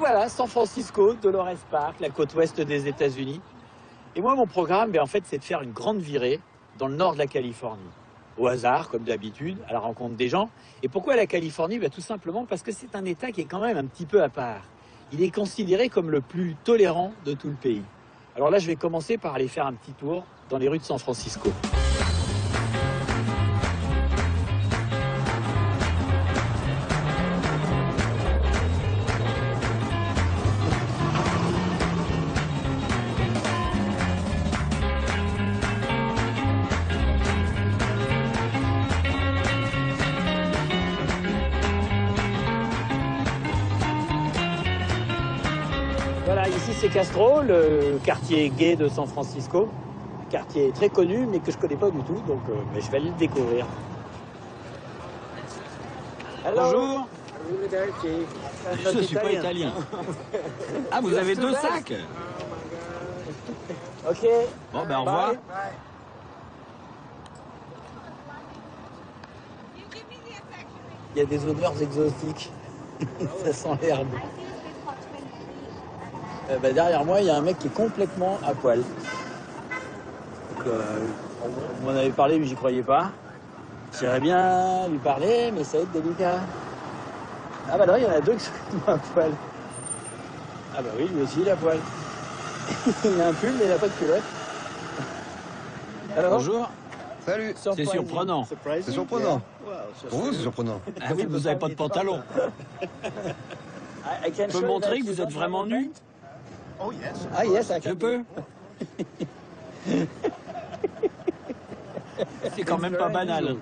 voilà, San Francisco, Dolores Park, la côte ouest des États-Unis. Et moi, mon programme, en fait, c'est de faire une grande virée dans le nord de la Californie. Au hasard, comme d'habitude, à la rencontre des gens. Et pourquoi la Californie? Tout simplement parce que c'est un État qui est quand même un petit peu à part. Il est considéré comme le plus tolérant de tout le pays. Alors là, je vais commencer par aller faire un petit tour dans les rues de San Francisco. Voilà, ici c'est Castro, le quartier gay de San Francisco. Un quartier très connu, mais que je connais pas du tout, donc mais je vais aller le découvrir. Bonjour. Je ne suis pas italien. Ah, vous avez 2 sacs? Ok. Bon, ben au revoir. Bye. Il y a des odeurs exotiques. Ça sent l'herbe. Derrière moi, il y a un mec qui est complètement à poil. Donc, on m'en avait parlé, mais j'y croyais pas. J'irais bien lui parler, mais ça va être délicat. Ah bah non, il y en a 2 qui sont complètement à poil. Ah bah oui, lui aussi, il est à poil. Il a un pull, mais il n'a pas de culotte. Alors, Bonjour. Salut. C'est surprenant. C'est surprenant. Pour vous, c'est surprenant. Ah oui, vous n'avez pas de pantalon. Je peux montrer que vous êtes vraiment nu? Ah yes, Je peux? C'est quand même pas banal.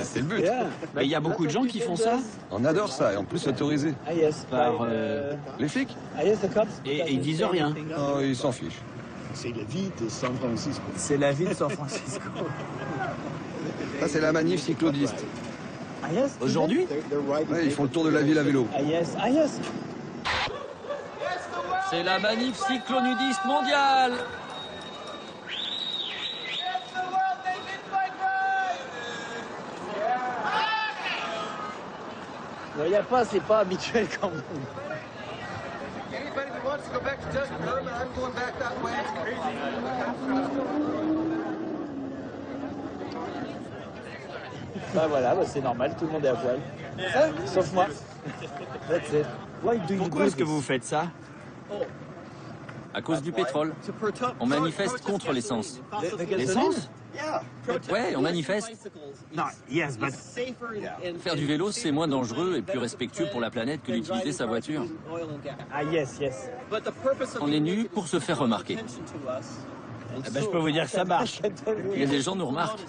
C'est le but. Mais il y a beaucoup de gens qui font ça. On adore ça et en plus autorisé. Ah yes, Par, Les flics? ah yes, the cops. Et ils disent rien. Oh, ils s'en fichent. C'est la vie de San Francisco. C'est la ville de San Francisco. Ça, c'est la manif cyclodiste. Ah yes. Aujourd'hui? Ouais, ils font le tour de la ville à vélo. Ah yes, ah yes. C'est la manif cyclonudiste mondiale. Il n'y a pas, c'est pas habituel quand même. Bah voilà, c'est normal, tout le monde est à poil. Sauf moi. That's it. Why do you Pourquoi do est-ce que this? vous faites ça? À cause du pétrole. On manifeste contre l'essence. L'essence? Ouais, on manifeste. Non, yes, but... Faire du vélo, c'est moins dangereux et plus respectueux pour la planète que d'utiliser sa voiture. Ah yes, yes. On est nus pour se faire remarquer. Eh ben, je peux vous dire que ça marche. Il y a des gens nous remarquent.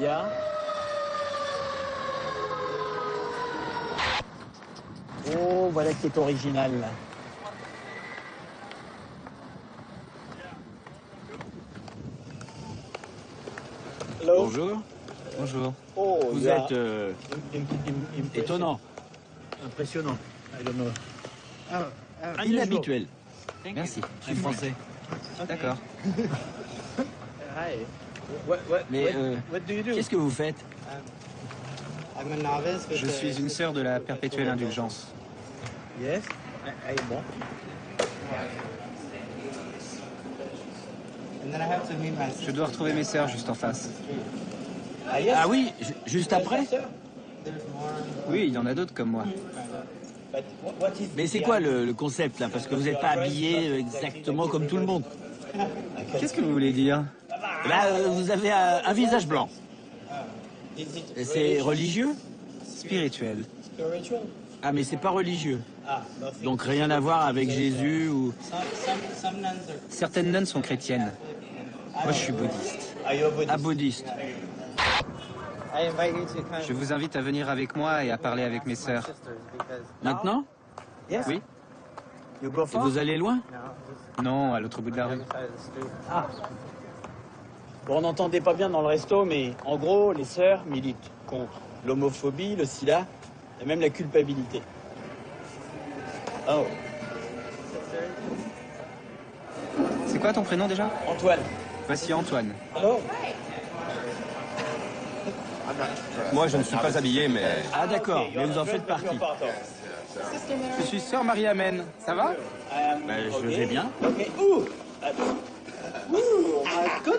Yeah. Oh, voilà qui est original là. Hello. Bonjour. Bonjour. Oh, Vous yeah. êtes étonnant, Impressionnant. I don't know. inhabituel. Merci, je suis français. D'accord. Hi. What Mais do you do? qu'est-ce que vous faites? Je suis une sœur de la perpétuelle indulgence. Yes. Bon. Je dois retrouver mes sœurs juste en face. Ah yes. Ah oui, juste après? Oui, il y en a d'autres comme moi. Mais c'est quoi le concept là? Parce que vous n'êtes pas habillé exactement comme tout le monde. Qu'est-ce que vous voulez dire? Là, vous avez un visage blanc. Et c'est religieux? Spirituel. Ah, mais c'est pas religieux. Donc rien à voir avec Jésus ou... Certaines nonnes sont chrétiennes. Moi, je suis bouddhiste. Ah, bouddhiste. Je vous invite à venir avec moi et à parler avec mes sœurs. Maintenant? Yes. Oui? You go Et far? vous allez loin? Non, à l'autre bout de la rue. Ah. Bon, on n'entendait pas bien dans le resto, mais en gros, les sœurs militent contre l'homophobie, le sida et même la culpabilité. Oh, C'est quoi ton prénom déjà? Antoine. Voici Antoine. Alors? Moi, je ne suis pas habillé, mais... Ah d'accord, mais vous en faites partie. Je suis sœur Marie-Amen. Ça va? Je vais bien.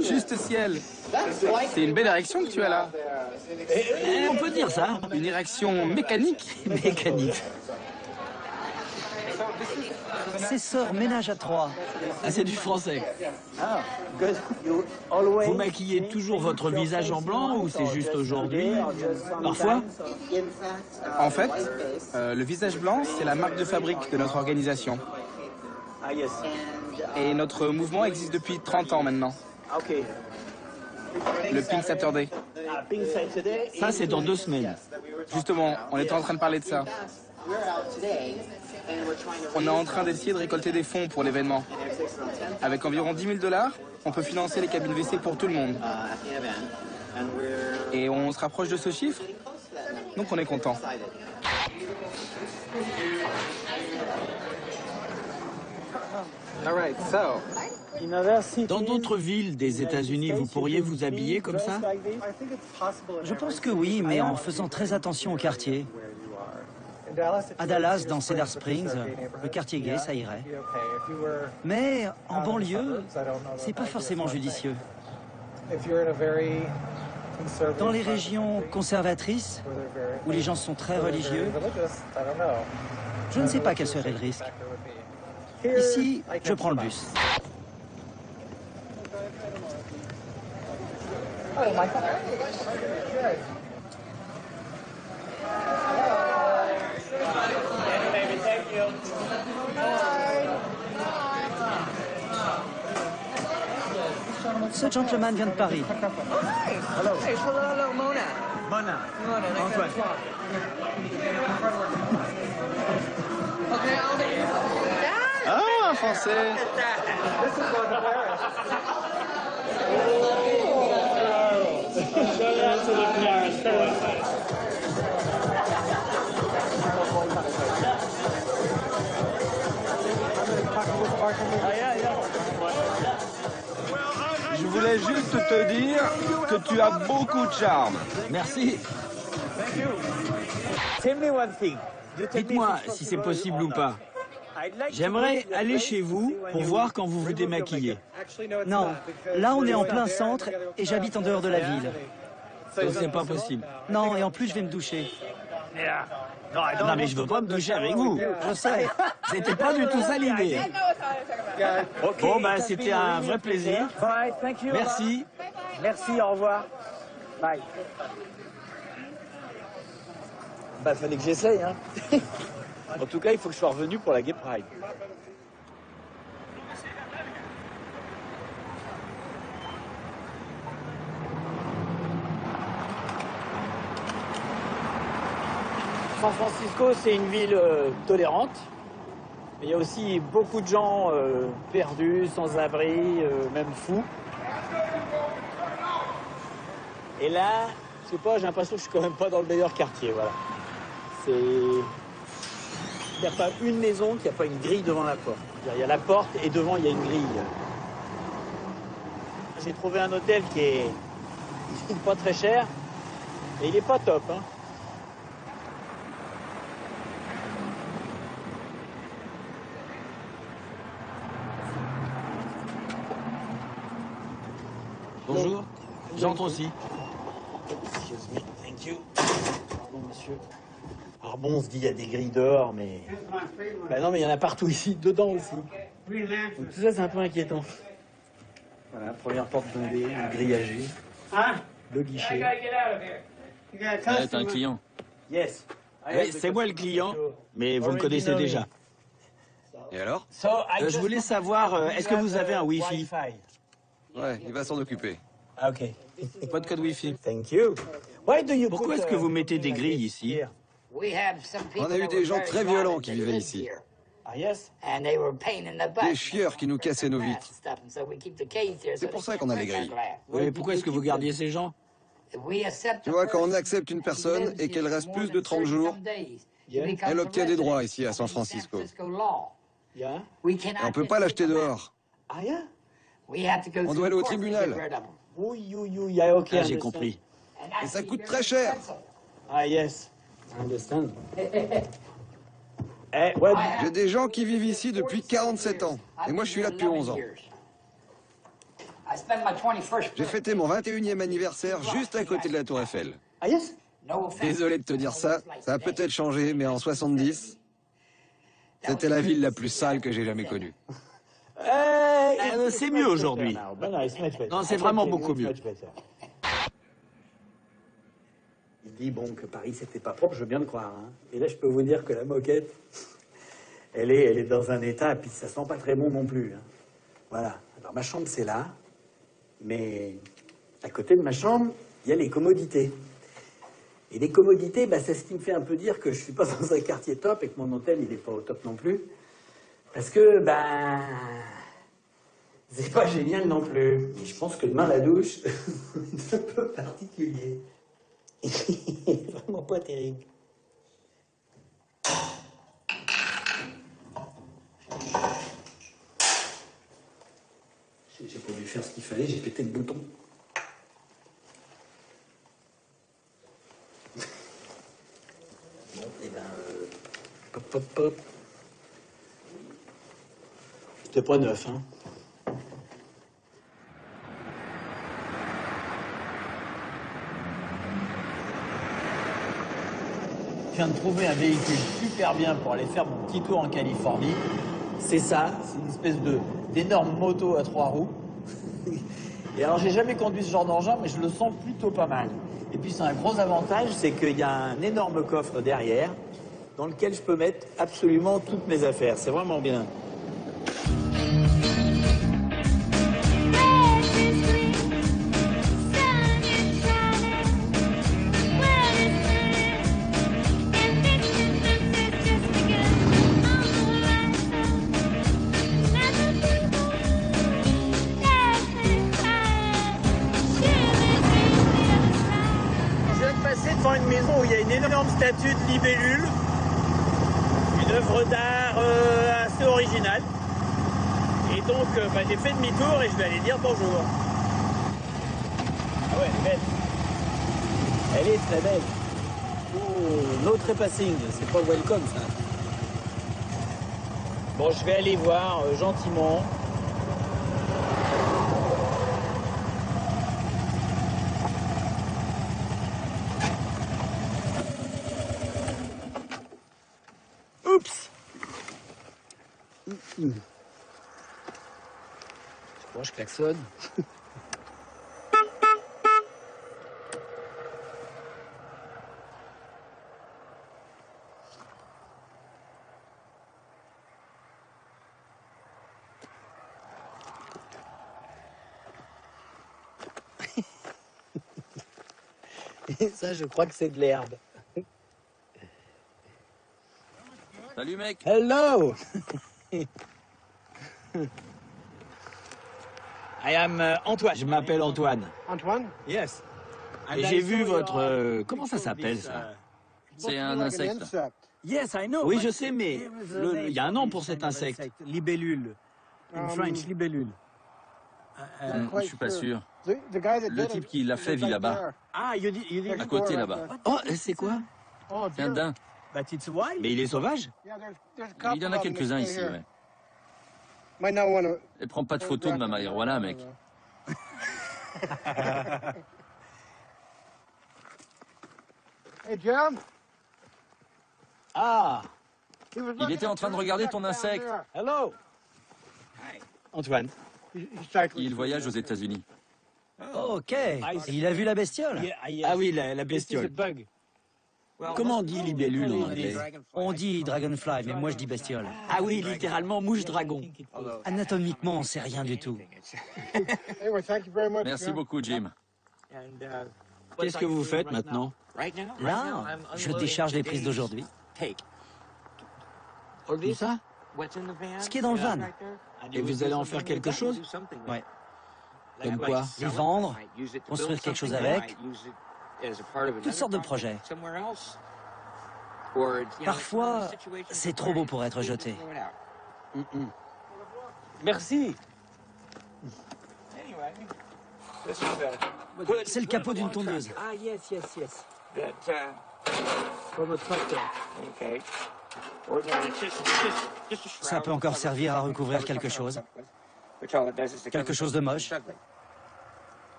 Juste ciel. C'est une belle érection que tu as là. On peut dire ça. Une érection mécanique. Mécanique. C'est sœur ménage à trois. Ah, c'est du français. Vous Vous maquillez toujours votre visage en blanc ou c'est juste aujourd'hui? Parfois? En fait, le visage blanc, c'est la marque de fabrique de notre organisation. Ah, yes. Et notre mouvement existe depuis 30 ans maintenant. Ok. Le Pink Saturday. Ah, Pink Saturday. Ça, c'est dans 2 semaines. Justement, on était en train de parler de ça. On est en train d'essayer de récolter des fonds pour l'événement. Avec environ 10 000 $, on peut financer les cabines WC pour tout le monde. Et on se rapproche de ce chiffre, donc on est content. Dans d'autres villes des États-Unis, vous pourriez vous habiller comme ça? Je pense que oui, mais en faisant très attention au quartier. À Dallas, dans Cedar Springs, le quartier gay, ça irait. Mais en banlieue, c'est pas forcément judicieux. Dans les régions conservatrices, où les gens sont très religieux, je ne sais pas quel serait le risque. Ici, je prends le bus. Ce gentleman vient de Paris. Mona. Antoine. Ah, un Français! Je voulais juste te dire que tu as beaucoup de charme. Merci. Dites-moi si c'est possible ou pas. J'aimerais aller chez vous pour voir quand vous vous démaquillez. Non, là on est en plein centre et j'habite en dehors de la ville. Ça, c'est pas possible. Non, et en plus je vais me doucher. Non, mais je veux pas me doucher avec vous. Je sais. C'était pas du tout ça l'idée. Bon, ben, c'était un vrai plaisir. Merci. Merci, au revoir. Bye. Bah, fallait que j'essaye, hein. En tout cas, il faut que je sois revenu pour la Gay Pride. San Francisco, c'est une ville tolérante, mais il y a aussi beaucoup de gens perdus, sans abri, même fous. Et là, je sais pas, j'ai l'impression que je suis quand même pas dans le meilleur quartier, voilà. Il n'y a pas une maison qui n'a pas une grille devant la porte. Il y a la porte et devant, il y a une grille. J'ai trouvé un hôtel qui est pas très cher et il est pas top, hein. Bonjour. J'entre aussi. Excuse me, thank you. Pardon, monsieur. Alors bon, on se dit, il y a des grilles dehors, mais... Bah non, mais il y en a partout ici, dedans aussi. Donc tout ça, c'est un peu inquiétant. Voilà, première porte blindée, une grillagée. Le guichet. C'est un client. Yes. Oui, c'est moi le client, mais vous me connaissez déjà. Et alors? Je voulais savoir, est-ce que vous avez un Wi-Fi? Ouais, il va s'en occuper. Ah, ok. Pas de code Wi-Fi. Thank you. Why do you Pourquoi put, est-ce que vous mettez des grilles ici? On a eu des gens très violents qui vivaient ici. Ah, yes. Des chieurs qui nous cassaient nos vitres. C'est pour ça qu'on a les grilles. Oui, pourquoi est-ce que vous gardiez ces gens? Tu vois, quand on accepte une personne et qu'elle reste plus de 30 jours, elle obtient des droits ici à San Francisco. Yeah. Et on ne peut pas l'acheter dehors. Ah, yeah. On doit aller au tribunal. Oui, oui, oui, yeah, ok. Ah, j'ai compris. Et ça coûte très cher. Ah, yes. I understand. Ouais, J'ai des gens qui vivent ici depuis 47 ans. Et moi, je suis là depuis 11 ans. J'ai fêté mon 21e anniversaire juste à côté de la Tour Eiffel. ah yes? Désolé de te dire ça, ça a peut-être changé, mais en 70, c'était la ville la plus sale que j'ai jamais connue. C'est mieux aujourd'hui. Non, c'est vraiment beaucoup mieux. Il dit bon que Paris c'était pas propre, je veux bien le croire. Hein. Et là, je peux vous dire que la moquette, elle est dans un état, et puis ça sent pas très bon non plus. Hein. Voilà. Alors ma chambre c'est là, mais à côté de ma chambre, il y a les commodités. Et les commodités, bah, c'est ce qui me fait un peu dire que je suis pas dans un quartier top et que mon hôtel il est pas au top non plus, parce que ben c'est pas génial non plus. Et je pense que demain la douche, c'est un peu particulier. Vraiment pas terrible. J'ai pas dû faire ce qu'il fallait, j'ai pété le bouton. Bon, et ben, pop, pop, pop. C'était pas neuf, hein. Je viens de trouver un véhicule super bien pour aller faire mon petit tour en Californie. C'est ça, c'est une espèce d'énorme moto à 3 roues. Et alors j'ai jamais conduit ce genre d'engin, mais je le sens plutôt pas mal. Et puis c'est un gros avantage, c'est qu'il y a un énorme coffre derrière dans lequel je peux mettre absolument toutes mes affaires. C'est vraiment bien. Devant une maison où il y a une énorme statue de libellule, une œuvre d'art assez originale. Et donc bah, j'ai fait demi-tour et je vais aller dire bonjour. Ah ouais, elle est belle. Elle est très belle. Oh, no trespassing, c'est pas welcome ça. Bon, je vais aller voir gentiment. Oups. Bon, je klaxonne. Et ça, je crois que c'est de l'herbe. Salut mec. Hello. I am Antoine. Je m'appelle Antoine. Antoine? Yes. Et j'ai vu votre... comment ça s'appelle ça? C'est un insecte. Yes, I know. Oui, je sais, mais il y a un nom pour cet insecte. Libellule. In French, libellule. Je suis pas sûr. Le type qui l'a fait vit là-bas. Ah, À côté là-bas. Oh, c'est quoi? C'est un daim. Mais il est sauvage? Il y en a quelques-uns ici, ouais. Et prends pas de photos de ma marijuana, mec. Hey, Jim. Ah! Il était en train de regarder ton insecte. Hello! Antoine. Il voyage aux États-Unis. Ok. Et il a vu la bestiole? Ah oui, la bestiole. Comment on dit libellule en anglais? On dit dragonfly, mais moi je dis bestiole. Ah oui, littéralement mouche-dragon. Anatomiquement, on sait rien du tout. Merci beaucoup, Jim. Qu'est-ce que vous faites maintenant? Là, je décharge les prises d'aujourd'hui. Tout ça? Ce qui est dans le van. Et vous allez en faire quelque chose? Ouais. Comme quoi? Les vendre, construire quelque chose avec. Toutes sortes de projets. Parfois, c'est trop beau pour être jeté. Merci. C'est le capot d'une tondeuse. Ah, yes. For the tractor. Ça peut encore servir à recouvrir quelque chose. Quelque chose de moche.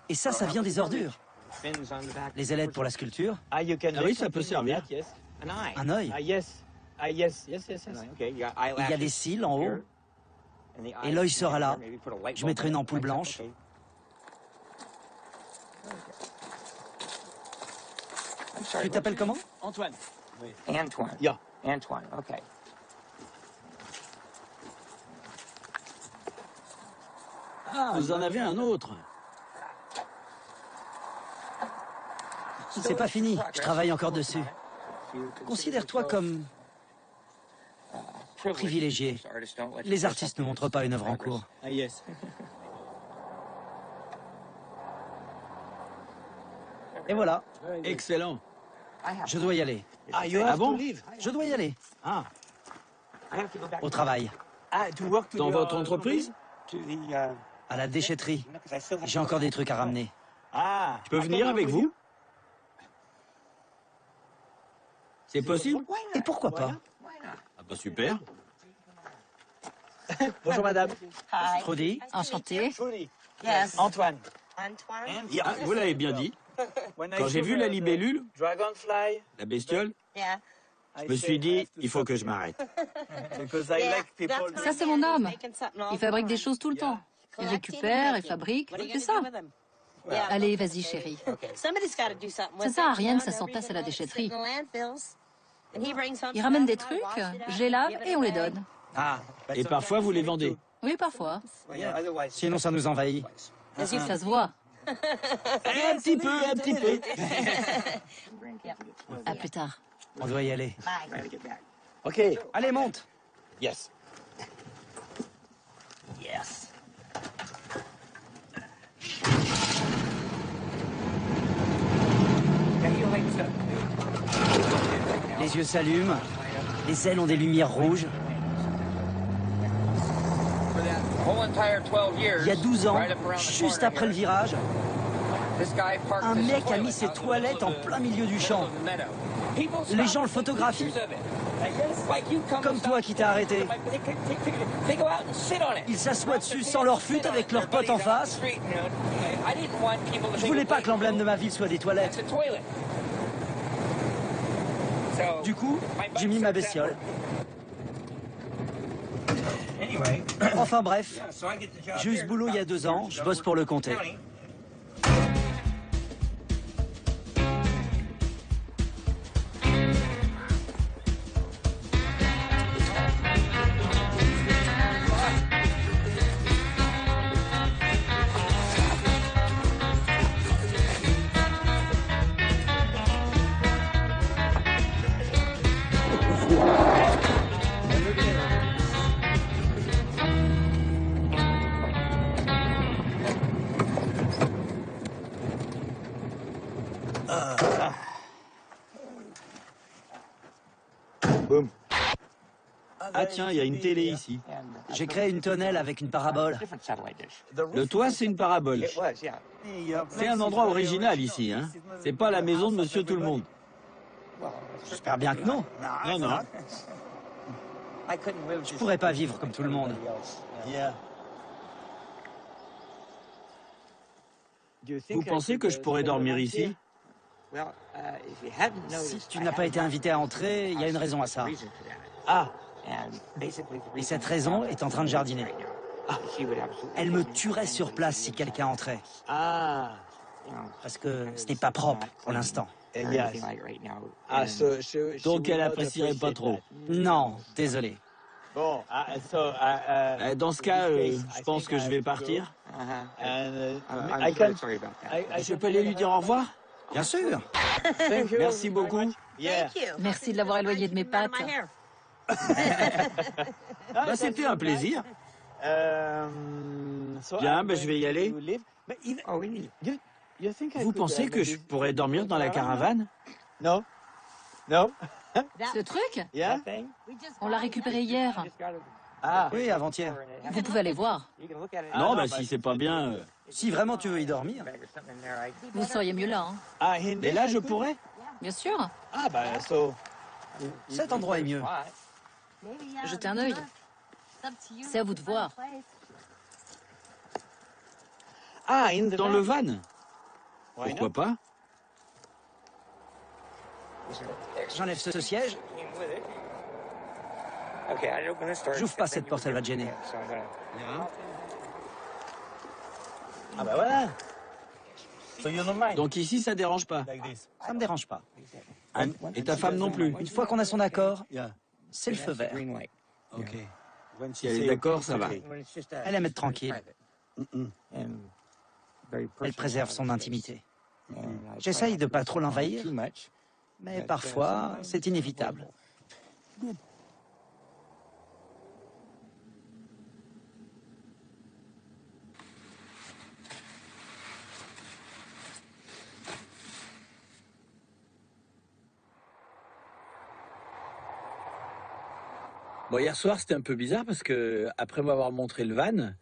Et ça vient des ordures. Les ailettes pour la sculpture. Ah, oui, ça peut servir. Un œil. Ah, yes. Ah, yes. Il y a des cils en haut. Et l'œil sera là. Je mettrai une ampoule blanche. Tu t'appelles comment? Antoine. Antoine. Yeah. Antoine, OK. Ah, vous en avez un autre. C'est pas fini. Je travaille encore dessus. Considère-toi comme privilégié. Les artistes ne montrent pas une œuvre en cours. Ah, yes. Et voilà. Excellent. Je dois y aller. Ah, you have bon? to leave. Je dois y aller. Ah. Au travail. Ah, to work to Dans the, votre entreprise? to the, À la déchetterie. J'ai encore des trucs à ramener. Ah. Je peux venir avec vous? C'est possible? Et pourquoi pas? Ah bah super. Bonjour, madame. Trudy, Enchantée. Trudy. Yes. Antoine. Antoine? Ah, vous l'avez bien dit. Quand j'ai vu la libellule, Dragonfly, la bestiole, Yeah. je me suis dit, il faut que je m'arrête. because I like people. Ça, c'est mon homme. Il fabrique des choses tout le temps. Il récupère, il fabrique. C'est ça. Allez, vas-y, chérie. Ça sert à rien que ça s'entasse à la déchetterie. Il ramène des trucs, je les lave et on les donne. Ah. Et parfois, vous les vendez. Oui, parfois. sinon ça nous envahit. Ça se voit. Un petit peu, un petit peu. À plus tard. On doit y aller. OK. Allez, monte. Yes. Yes. Les yeux s'allument. Les ailes ont des lumières rouges. Il y a 12 ans, juste après le virage, un mec a mis ses toilettes en plein milieu du champ. Les gens le photographient. Comme toi qui t'as arrêté. Ils s'assoient dessus sans leur fut avec leurs potes en face. Je voulais pas que l'emblème de ma ville soit des toilettes. Du coup, j'ai mis ma bestiole. Enfin bref, j'ai eu ce boulot il y a 2 ans, je bosse pour le comté. Boum. Ah tiens, il y a une télé ici. J'ai créé une tonnelle avec une parabole. Le toit, c'est une parabole. C'est un endroit original ici, hein. C'est pas la maison de Monsieur Tout-le-Monde. J'espère bien que non. Non, non. Je pourrais pas vivre comme tout le monde. Vous pensez que je pourrais dormir ici? Si tu n'as pas été invité à entrer, il y a une raison à ça. Ah. Et cette raison est en train de jardiner. Elle me tuerait sur place si quelqu'un entrait. Ah. Parce que ce n'est pas propre pour l'instant. Yes. Ah, Donc elle apprécierait pas trop. Non, désolé. Bon, Dans ce cas, je pense que je vais partir. Je peux aller lui dire au revoir? Bien sûr. Merci beaucoup. Yeah. Merci de l'avoir éloigné de mes pattes. Bah, c'était un plaisir. Bien, ben, je vais y aller. Vous pensez que je pourrais dormir dans la caravane? Non. Non. Ce truc, Yeah. on l'a récupéré hier. Ah. Oui, avant-hier. Vous pouvez aller voir. Non, bah si c'est pas bien. Si vraiment tu veux y dormir. Vous seriez mieux là, hein. Ah, Mais là, je pourrais. Bien sûr. Ah, bah, Cet endroit est mieux. Jetez un œil. C'est à vous de voir. Ah, Dans le van? Pourquoi pas? J'enlève ce siège. J'ouvre pas cette porte, elle va te gêner. Ah bah voilà. Donc ici, ça dérange pas. Ça me dérange pas. Et ta femme non plus? Une fois qu'on a son accord, c'est le feu vert. Ok. Si elle est d'accord, ça va. Elle aime être tranquille. Elle préserve son intimité. J'essaye de pas trop l'envahir, mais parfois, c'est inévitable. Bon, hier soir, c'était un peu bizarre parce que après m'avoir montré le van,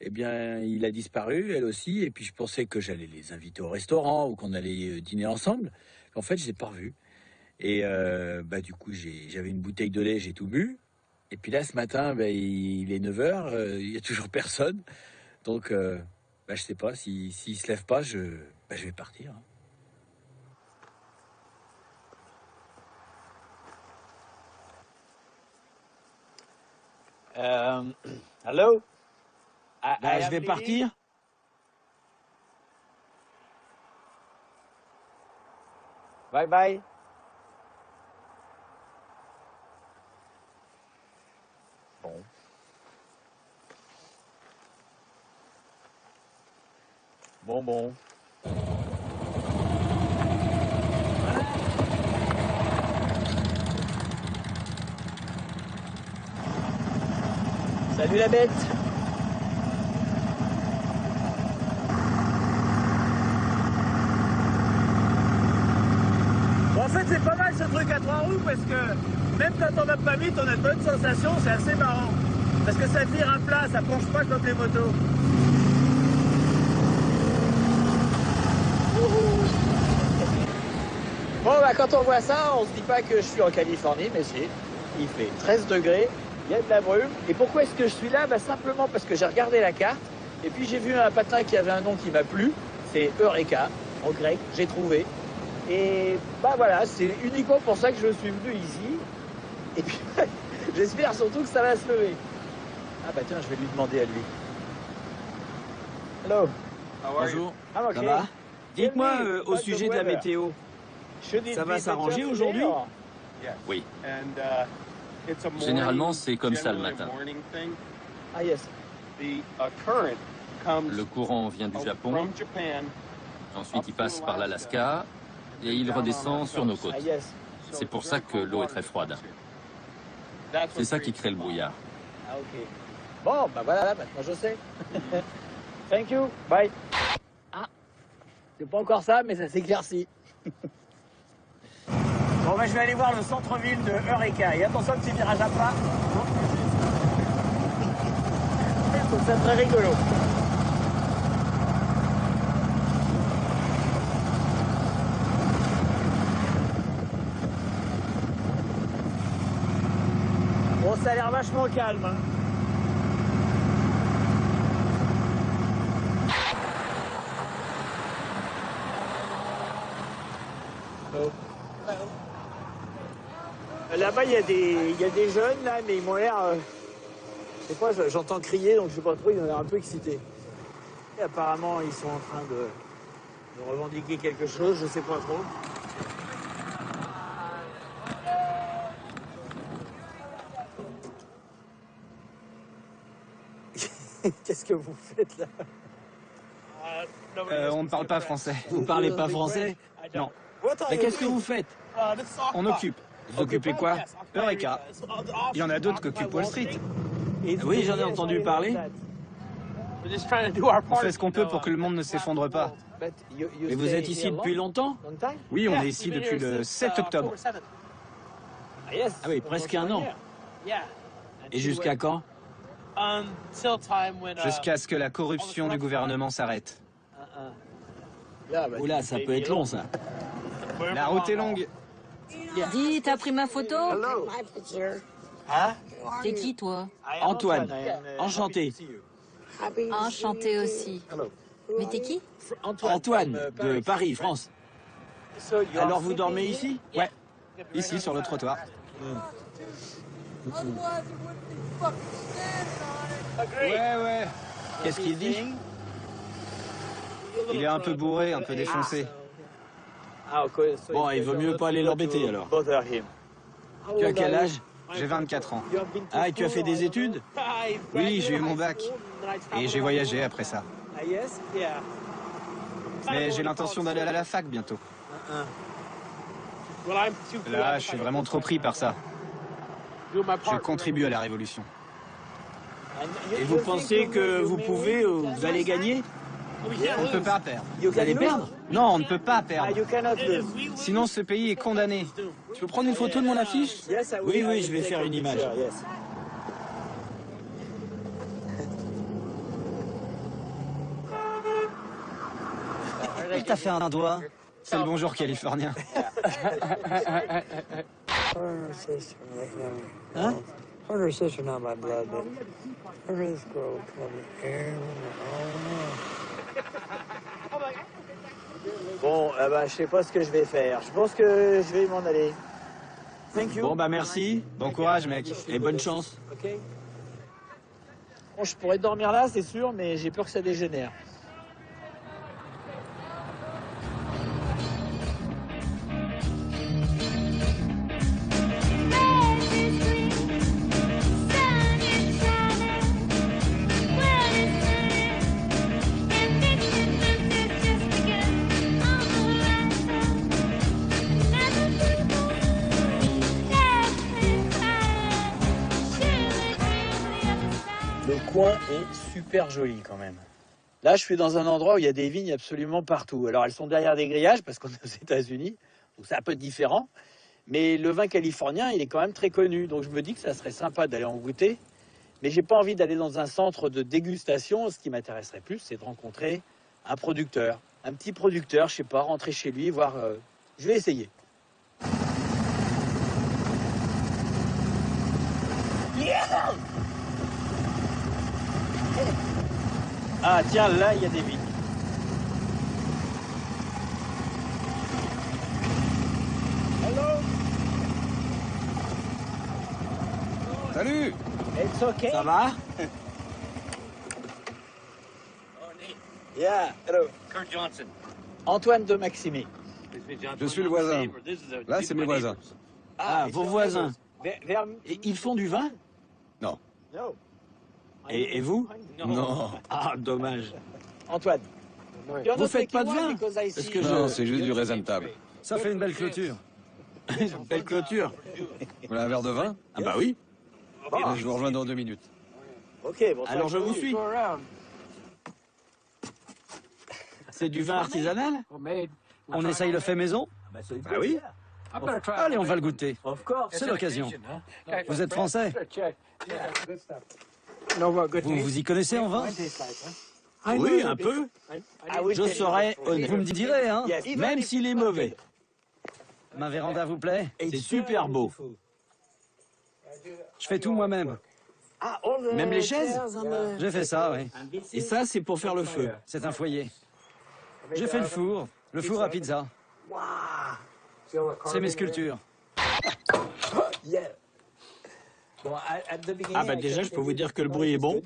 eh bien, il a disparu, elle aussi. Et puis, je pensais que j'allais les inviter au restaurant ou qu'on allait dîner ensemble. En fait, je l'ai pas revu. Et bah, du coup, j'avais une bouteille de lait, j'ai tout bu. Et puis là, ce matin, bah, il est 9 h, il y a toujours personne. Donc, bah, je sais pas, s'il se lève pas, je vais partir. Allô? Bah, je vais partir. Bye bye. Bon. Bon. Salut la bête. Bon, en fait, c'est pas mal ce truc à 3 roues parce que même quand on n'a pas vite, on a de bonnes sensations, c'est assez marrant. Parce que ça vire un plat, ça penche pas comme les motos. Bon, bah, quand on voit ça, on se dit pas que je suis en Californie, mais si. Il fait 13 degrés, il y a de la brume. Et pourquoi est-ce que je suis là? Bah, simplement parce que j'ai regardé la carte, et puis j'ai vu un patin qui avait un nom qui m'a plu, c'est Eureka, en grec, j'ai trouvé. Et bah voilà, c'est uniquement pour ça que je suis venu ici. Et puis, j'espère surtout que ça va se lever. Ah bah tiens, je vais lui demander à lui. Hello. Bonjour. I'm okay. Ça va? Dites-moi au sujet de la météo. Ça va s'arranger aujourd'hui? Oui. Généralement, c'est comme ça le matin. Ah yes. Le courant vient du Japon, ensuite il passe par l'Alaska et il redescend sur nos côtes. Ah yes. C'est pour ça que l'eau est très froide. C'est ça qui crée le brouillard. Ah ok. Bon, bah voilà, maintenant je sais. Thank you, bye. Ah, c'est pas encore ça, mais ça s'éclaircit. Bon, bah je vais aller voir le centre-ville de Eureka. Et attention, petit virage à plat. C'est très rigolo. Bon, ça a l'air vachement calme. Hein. Oh. Là-bas, il y a des jeunes, là, mais ils m'ont l'air... je sais pas, j'entends crier, donc je sais pas trop, ils ont l'air un peu excités. Et apparemment, ils sont en train de revendiquer quelque chose, je sais pas trop. Qu'est-ce que vous faites là? On ne parle pas français. Vous parlez pas français? Non. Mais qu'est-ce que vous faites? On occupe. Vous occupez quoi? Eureka. Il y en a d'autres qui occupent Wall Street. Oui, j'en ai entendu parler. On fait ce qu'on peut pour que le monde ne s'effondre pas. Mais vous êtes ici depuis longtemps? Oui, on est ici depuis le 7 octobre. Ah oui, presque un an. Et jusqu'à quand? Jusqu'à ce que la corruption du gouvernement s'arrête. Oula, ça peut être long, ça. La route est longue. Dis, t'as pris ma photo? Hein? T'es qui, toi? Antoine, enchanté. Enchanté aussi. Mais t'es qui? Antoine, de Paris, France. Alors vous dormez ici? Ouais, ici sur le trottoir. Ouais. Qu'est-ce qu'il dit? Il est un peu bourré, un peu défoncé. Bon, il vaut mieux pas aller l'embêter alors. Tu as quel âge? J'ai 24 ans. Ah, et tu as fait des études? Oui, j'ai eu mon bac. Et j'ai voyagé après ça. Mais j'ai l'intention d'aller à la fac bientôt. Là, je suis vraiment trop pris par ça. Je contribue à la révolution. Et vous pensez que vous pouvez ou vous allez gagner? On ne peut pas perdre. Vous allez perdre? Non, on ne peut pas perdre. Sinon, ce pays est condamné. Tu peux prendre une photo de mon affiche? Oui, je vais faire une image. Il t'a fait un doigt. C'est le bonjour californien. Hein? Her sister, not my blood, but her this girl coming here. Bon, je sais pas ce que je vais faire. Je pense que je vais m'en aller. Thank you. Bon, bah merci. Bon courage, mec. Et bonne chance. Ok. Bon, je pourrais dormir là, c'est sûr, mais j'ai peur que ça dégénère. Le coin est super joli quand même. Là, je suis dans un endroit où il y a des vignes absolument partout. Alors, elles sont derrière des grillages parce qu'on est aux États-Unis, donc c'est un peu différent. Mais le vin californien, il est quand même très connu. Donc, je me dis que ça serait sympa d'aller en goûter. Mais j'ai pas envie d'aller dans un centre de dégustation. Ce qui m'intéresserait plus, c'est de rencontrer un producteur. Un petit producteur, je sais pas, rentrer chez lui, voir... Je vais essayer. Yeah! Ah tiens, là, il y a des vignes. Hello. Salut! It's okay. Ça va? Yeah, hello. Kurt Johnson. Antoine de Maximi. Je suis le voisin. Là, c'est mes voisins. Ah, vos voisins. Vers... Et ils font du vin? Non. No. Et vous? Non. Ah, dommage. Antoine. Vous faites pas de vin? Parce que Non, c'est juste du raisin de table. Ça fait une belle clôture. Belle clôture. Vous voulez un verre de vin? Ah bah oui. Je vous rejoins dans 2 minutes. Ok, bon. Alors je vous suis. C'est du vin artisanal? On essaye le fait maison? Bah oui. Allez, on va le goûter. C'est l'occasion. Vous êtes français? Vous y connaissez en vin? Oui, un peu. Je serais honnête. Vous me direz, hein? Même s'il est mauvais. Ma véranda vous plaît? C'est super beau. Je fais tout moi-même. Même les chaises? J'ai fait ça, oui. Et ça, c'est pour faire le feu. C'est un foyer. J'ai fait le four à pizza. C'est mes sculptures. Ah bah déjà, je peux vous dire que le bruit est bon.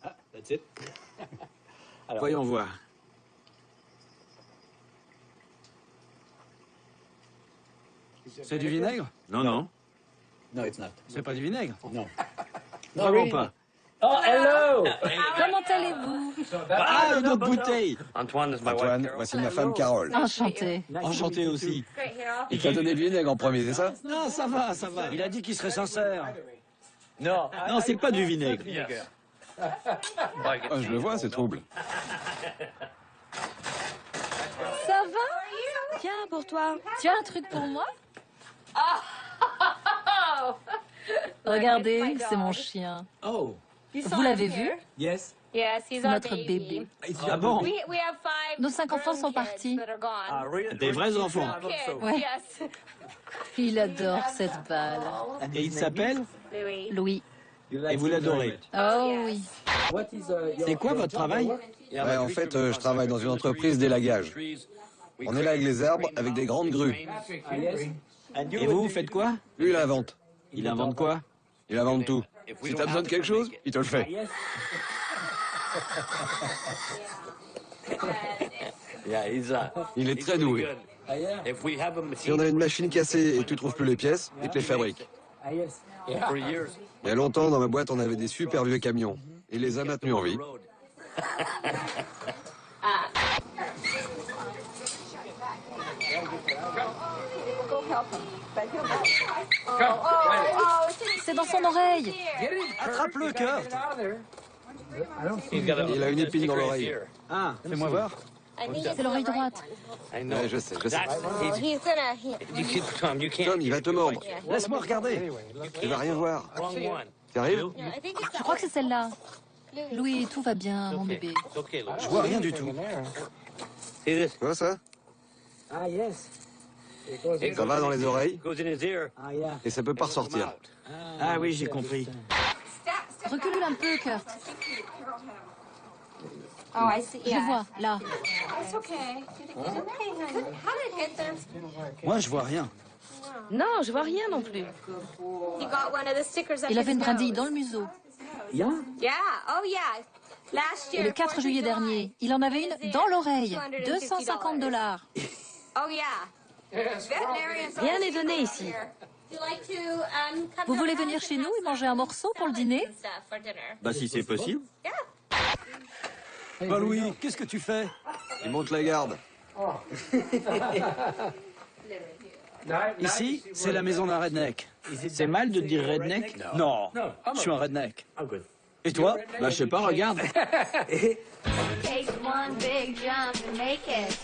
That's it. Voyons voir. C'est du vinaigre? Non. No, it's not. C'est pas du vinaigre? Non. Vraiment pas. Oh, hello! Comment allez-vous? Ah, une autre bouteille. Antoine, Voici ma femme Carole. Enchanté. Enchanté aussi. Il t'a donné le vinaigre en premier, c'est ça? Non, ça va, ça va. Il a dit qu'il serait sincère. Non. Non, c'est pas du vinaigre. Ah, je le vois, c'est trouble. Ça va? Tiens, pour toi. Tu as un truc pour moi? Regardez, c'est mon chien. Oh. Vous l'avez vu? C'est notre bébé. Ah bon? Nos 5 enfants sont partis. Des vrais enfants. Ouais. Il adore cette balle. Et il s'appelle? Louis. Et vous l'adorez. Oh oui. C'est quoi votre travail? Ouais, en fait, je travaille dans une entreprise d'élagage. On élague les arbres avec des grandes grues. Et vous faites quoi? Lui, il invente. Il invente quoi? Il invente tout. Si t'as besoin de quelque chose, il te le fait. Il est très doué. Si on a une machine cassée et que tu trouves plus les pièces, il te les fabrique. Il y a longtemps, dans ma boîte, on avait des super vieux camions. Il les a maintenus en vie. C'est dans son oreille. Attrape-le, Kurt. Il a une épine dans l'oreille. Ah, fais-moi voir. C'est l'oreille droite. Ouais, je sais, je sais. Tom, Tom, il va te mordre. Laisse-moi regarder. Tu vas rien voir. Tu arrives? Je crois que c'est celle-là. Louis, tout va bien, mon bébé. Je vois rien du tout. Quoi, ça? Ça va dans les oreilles et ça peut pas ressortir. Ah oui, j'ai compris. Recule un peu, Kurt. Je vois, là. Moi, je vois rien. Non, je vois rien non plus. Il avait une brindille dans le museau. Et le 4 juillet dernier, il en avait une dans l'oreille. $250. Rien n'est donné ici. Vous voulez venir chez nous et manger un morceau pour le dîner? Bah si c'est possible. Bah Louis, qu'est-ce que tu fais? Il monte la garde. Ici, c'est la maison d'un redneck. C'est mal de dire redneck? Non, je suis un redneck. Et toi? Bah je sais pas, regarde. Take one big jump and make it.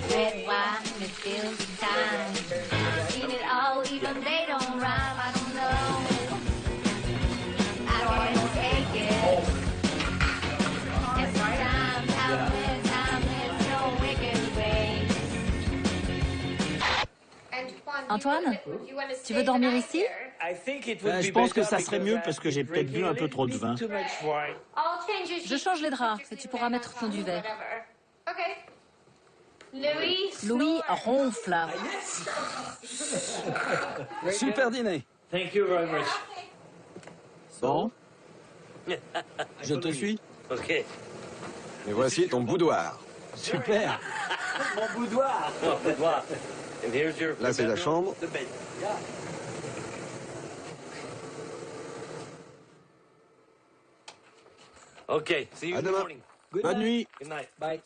Red wine and it feels the time. Seen it all, even they don't rhyme. I don't know. I can't take it. It's time, timeless, no wicked ways. Antoine, tu veux dormir ici? Je pense que ça serait mieux parce que j'ai peut-être bu un peu trop de vin. Je change les draps et tu pourras mettre ton duvet. Louis ronfle. Super dîner. Bon. Je te suis. Et voici ton boudoir. Super. Mon boudoir. Là, c'est la chambre. See you À in the demain. morning. Bonne nuit. Good night. Bye.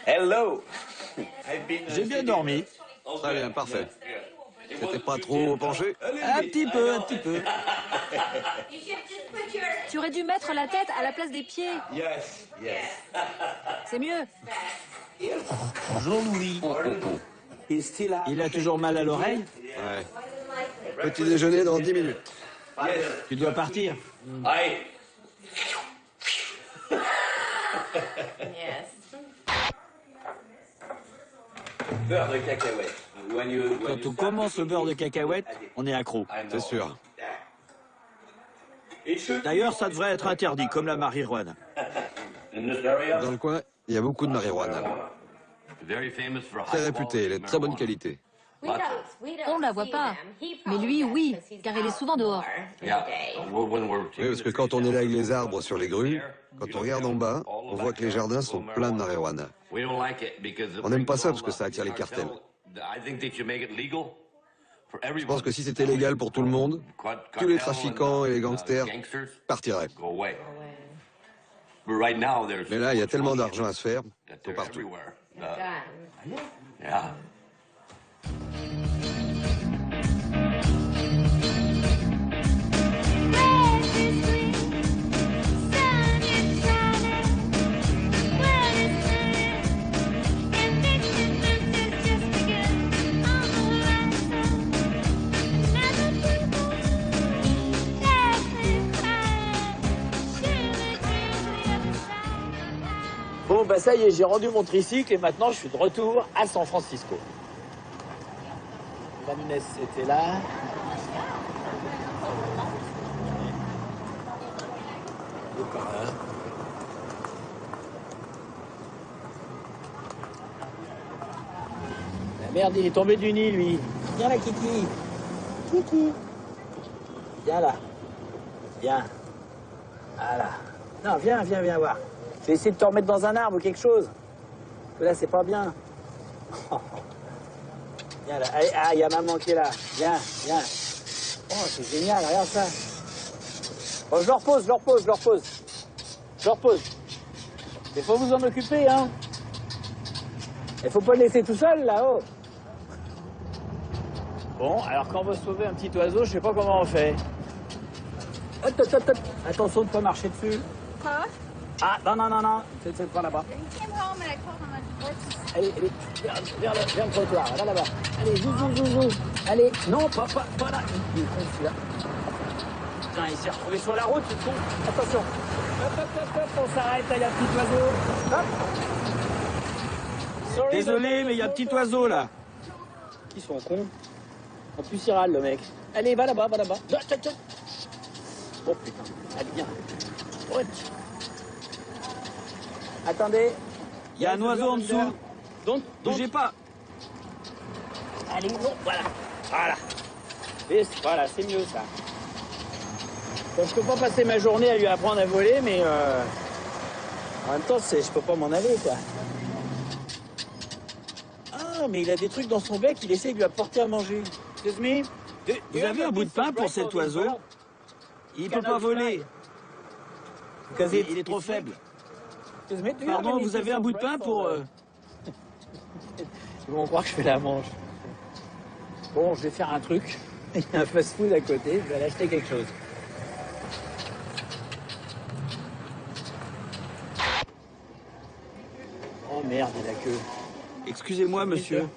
Hello. J'ai bien dormi. Très bien, parfait. T'étais pas trop penché? Un petit peu, un petit peu. Tu aurais dû mettre la tête à la place des pieds. C'est mieux. Bonjour Louis. Il a toujours mal à l'oreille? Ouais. Petit déjeuner dans 10 minutes. Tu dois partir. Beurre de cacahuète. Quand on commence le beurre de cacahuète, on est accro. C'est sûr. D'ailleurs, ça devrait être interdit, comme la marijuana. Dans le coin, il y a beaucoup de marijuana. Très réputée, elle est de très bonne qualité. On ne la voit pas. Mais lui, oui, car il est souvent dehors. Oui, parce que quand on élague les arbres sur les grues, quand on regarde en bas, on voit que les jardins sont pleins de marijuana. On n'aime pas ça parce que ça attire les cartels. Je pense que si c'était légal pour tout le monde, tous les trafiquants et les gangsters partiraient. Mais là, il y a tellement d'argent à se faire, c'est partout. Sun Bon, bah ça y est, j'ai rendu mon tricycle et maintenant je suis de retour à San Francisco. Vanessa était là. Et par là. La merde, il est tombé du nid, lui. Viens là, Kiki. Kiki. Viens là. Viens. Voilà. Non, viens voir. Je vais essayer de te remettre dans un arbre ou quelque chose. Parce que là, c'est pas bien. Viens là. Allez, ah, il y a maman qui est là. Viens. Oh, c'est génial, regarde ça. Bon, je le repose. Il faut vous en occuper, hein. Il faut pas le laisser tout seul, là-haut. Bon, alors quand on veut sauver un petit oiseau, je sais pas comment on fait. Hop. Attention de ne pas marcher dessus. Quoi? Ah, non. C'est pas là-bas. Allez, vers le trottoir, là-bas. Allez, zou. Allez, non, pas là. Il est con, celui-là. Putain, il s'est retrouvé sur la route, c'est con. Attention. Hop, on s'arrête, il y a un petit oiseau. Hop. Désolé, mais il y a un petit oiseau, là. Ils sont cons. En plus, il râle, le mec. Allez, va là-bas. Oh putain, allez, viens. Attendez. Il y a un oiseau en dessous. Donc, bougez pas. Allez, bon, voilà. Voilà, c'est mieux, ça. Donc, je peux pas passer ma journée à lui apprendre à voler, mais en même temps, je peux pas m'en aller, quoi. Ah, mais il a des trucs dans son bec, il essaie de lui apporter à manger. Excuse me. Vous avez un bout de pain pour cet oiseau? Il peut pas voler. Il est trop faible. Pardon, vous avez un bout de pain pour... Ils vont croire que je fais la manche. Bon, je vais faire un truc. Il y a un fast-food à côté, je vais aller acheter quelque chose. Oh merde, il a queue. Excusez-moi, monsieur.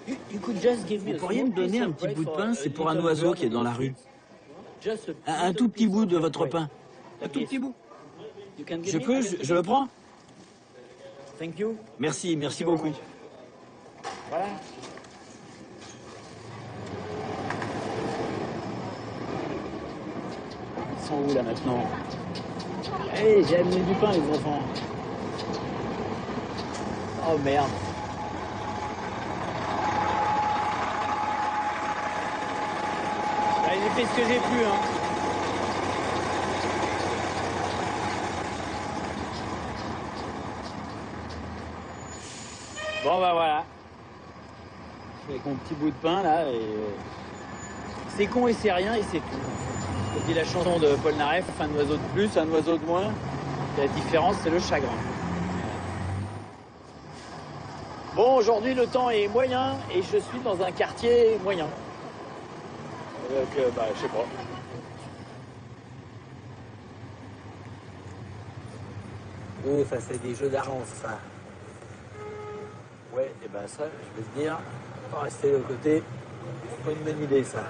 Vous pourriez me donner un petit bout de pain? C'est pour un oiseau qui est dans la rue. Un tout petit bout de votre pain. Un tout petit bout. Je peux? Je le prends? Merci beaucoup. Voilà. Ils sont où là maintenant? Allez, j'ai amené du pain les enfants. Oh merde. J'ai fait ce que j'ai pu, hein. Bon bah voilà. Avec mon petit bout de pain là, et c'est con et c'est rien et c'est tout. Comme dit la chanson de Paul Naref, un oiseau de plus, un oiseau de moins. Et la différence, c'est le chagrin. Bon, aujourd'hui le temps est moyen et je suis dans un quartier moyen. Donc, je sais pas. Oui, ça c'est des jeux d'argent, ça. Ouais, et ben ça, je vais te dire, on va rester de côté. C'est pas une bonne idée, ça.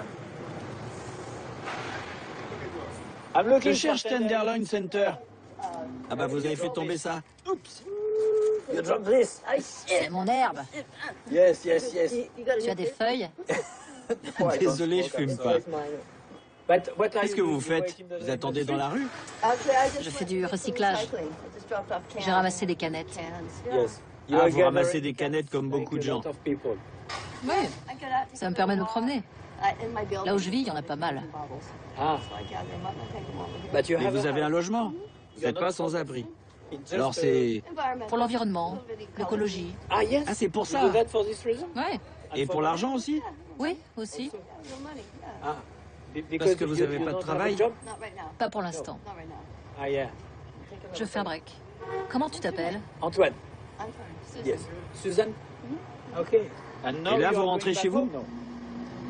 Je cherche Tenderloin Center. Ah bah vous avez fait tomber ça. Oups. You drop this. C'est mon herbe. Yes. Tu as des feuilles? Désolé, je fume pas. Qu'est-ce que vous faites? Vous attendez dans la rue? Je fais du recyclage. J'ai ramassé des canettes. Ah, vous ramassez des canettes comme beaucoup de gens. Oui, ça me permet de me promener. Là où je vis, il y en a pas mal. Ah. Mais vous avez un logement? Vous n'êtes pas sans abri? Alors c'est... Pour l'environnement, l'écologie. Ah, c'est pour ça? Ouais. Et pour l'argent aussi? Oui, aussi. Ah. Parce que vous n'avez pas de travail? Pas pour l'instant. Ah, yeah. Je fais un break. Comment tu t'appelles? Antoine. Yes. Suzanne? Ok. Et là, vous rentrez chez vous?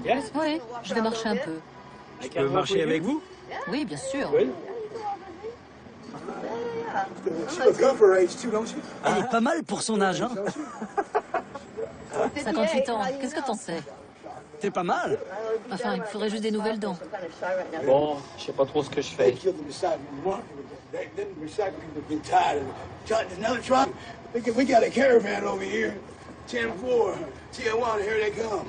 Yes? Oui, je vais marcher un peu. Je peux marcher avec vous? Oui, bien sûr. Oui. Elle est pas mal pour son âge, hein? 58 ans, qu'est-ce que t'en sais? C'est pas mal. Enfin, il faudrait juste des nouvelles dents. Bon, je sais pas trop ce que je fais. Then recycling people get tired of it. John, there's another truck. We got a caravan over here. 10-4. Tier 1, here they come.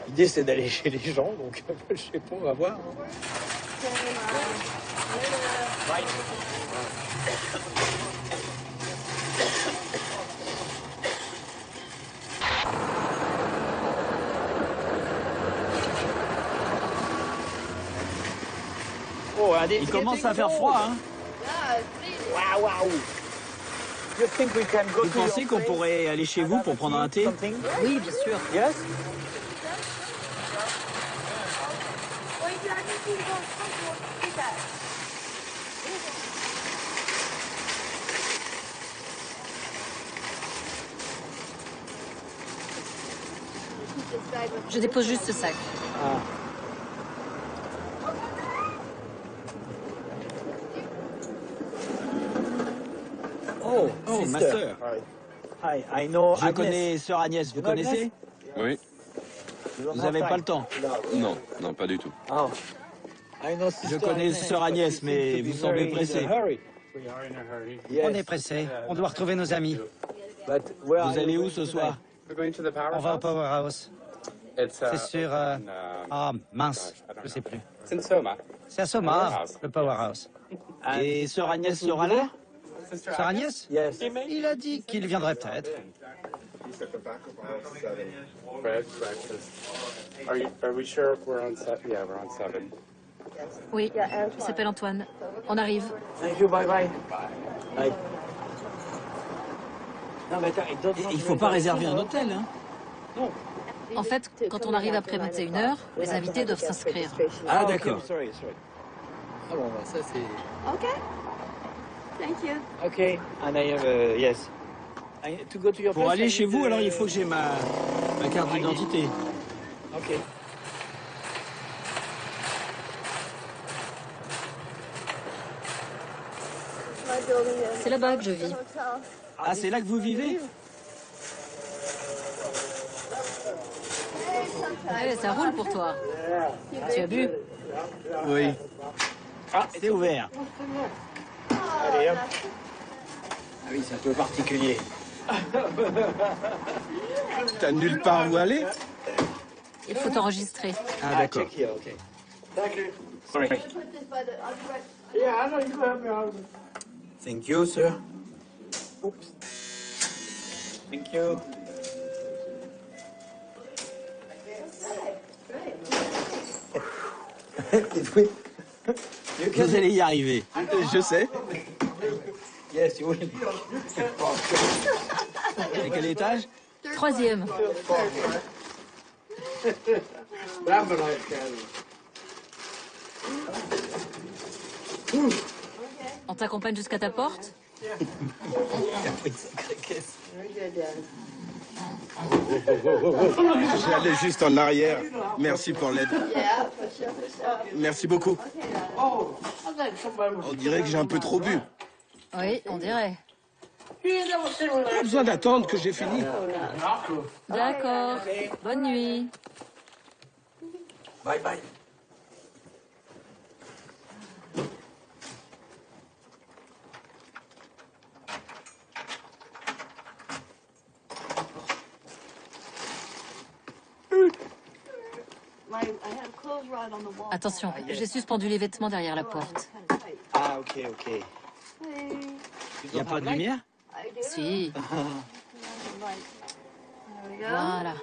L'idée, c'est d'aller chez les gens, donc je sais pas, on va voir. Oh, il commence à faire froid, hein? Waouh! Vous pensez qu'on pourrait aller chez vous pour prendre un thé? Oui, bien sûr. Yes? Je dépose juste ce sac. Ah. Oh, ma sœur. Je connais sœur Agnès, vous connaissez? Oui. Vous n'avez pas le temps? Non, non, pas du tout. Je connais sœur Agnès, mais vous semblez pressé. On est pressé. On doit retrouver nos amis. Vous allez où ce soir? On va au Powerhouse. C'est sur... Ah, mince, je sais plus. C'est à Somar, le Powerhouse. Et sœur Agnès sera là? Sœur Agnès? Il a dit qu'il viendrait peut-être. Oui, il s'appelle Antoine. On arrive. Thank you, bye bye. Bye. Non, mais attends, il faut pas réserver un hôtel, hein? Non. En fait, quand on arrive après 21h, les invités doivent s'inscrire. Ah, d'accord. Ah bon, bah, ça c'est... Okay. Thank you. Ok. And I have, yes. To go to your Pour aller chez vous, alors il faut que j'ai ma carte d'identité. Ok. C'est là-bas que je vis. Ah, c'est là que vous vivez? Ouais, ça roule pour toi. Tu as bu? Oui. Ah, c'est ouvert. Allez, hop. Ah oui, c'est un peu particulier. T'as nulle part où aller? Il faut t'enregistrer. Ah, d'accord. Ok. Sorry. Thank you, sir. Oops. Thank you. Vous allez y arriver. Je sais. Yes, you will. À quel étage? 3e. On t'accompagne jusqu'à ta porte? J'allais juste en arrière. Merci pour l'aide. Merci beaucoup. On dirait que j'ai un peu trop bu. Oui, on dirait. Pas besoin d'attendre que j'ai fini. D'accord. Bonne nuit. Bye bye. Attention, j'ai suspendu les vêtements derrière la porte. Ah, ok, ok. Il n'y a pas de lumière? Si. Voilà.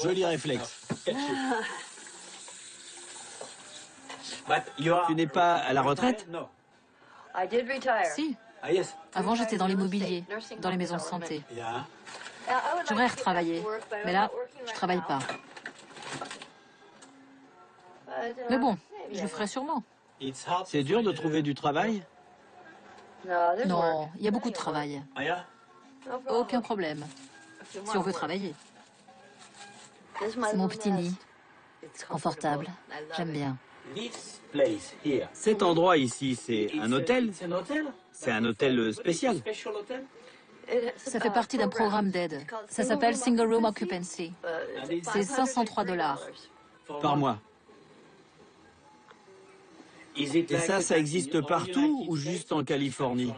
Joli réflexe. Tu n'es pas à la retraite? Si. Avant, j'étais dans l'immobilier, dans les maisons de santé. J'aimerais retravailler, mais là, je travaille pas. Mais bon, je le ferai sûrement. C'est dur de trouver du travail? Non, il y a beaucoup de travail. Aucun problème. Si on veut travailler. C'est mon petit lit. C'est confortable. J'aime bien. Cet endroit ici, c'est un hôtel? C'est un hôtel spécial. Ça fait partie d'un programme d'aide. Ça s'appelle Single Room Occupancy. C'est $503. Par mois. Et ça existe partout ou juste en Californie?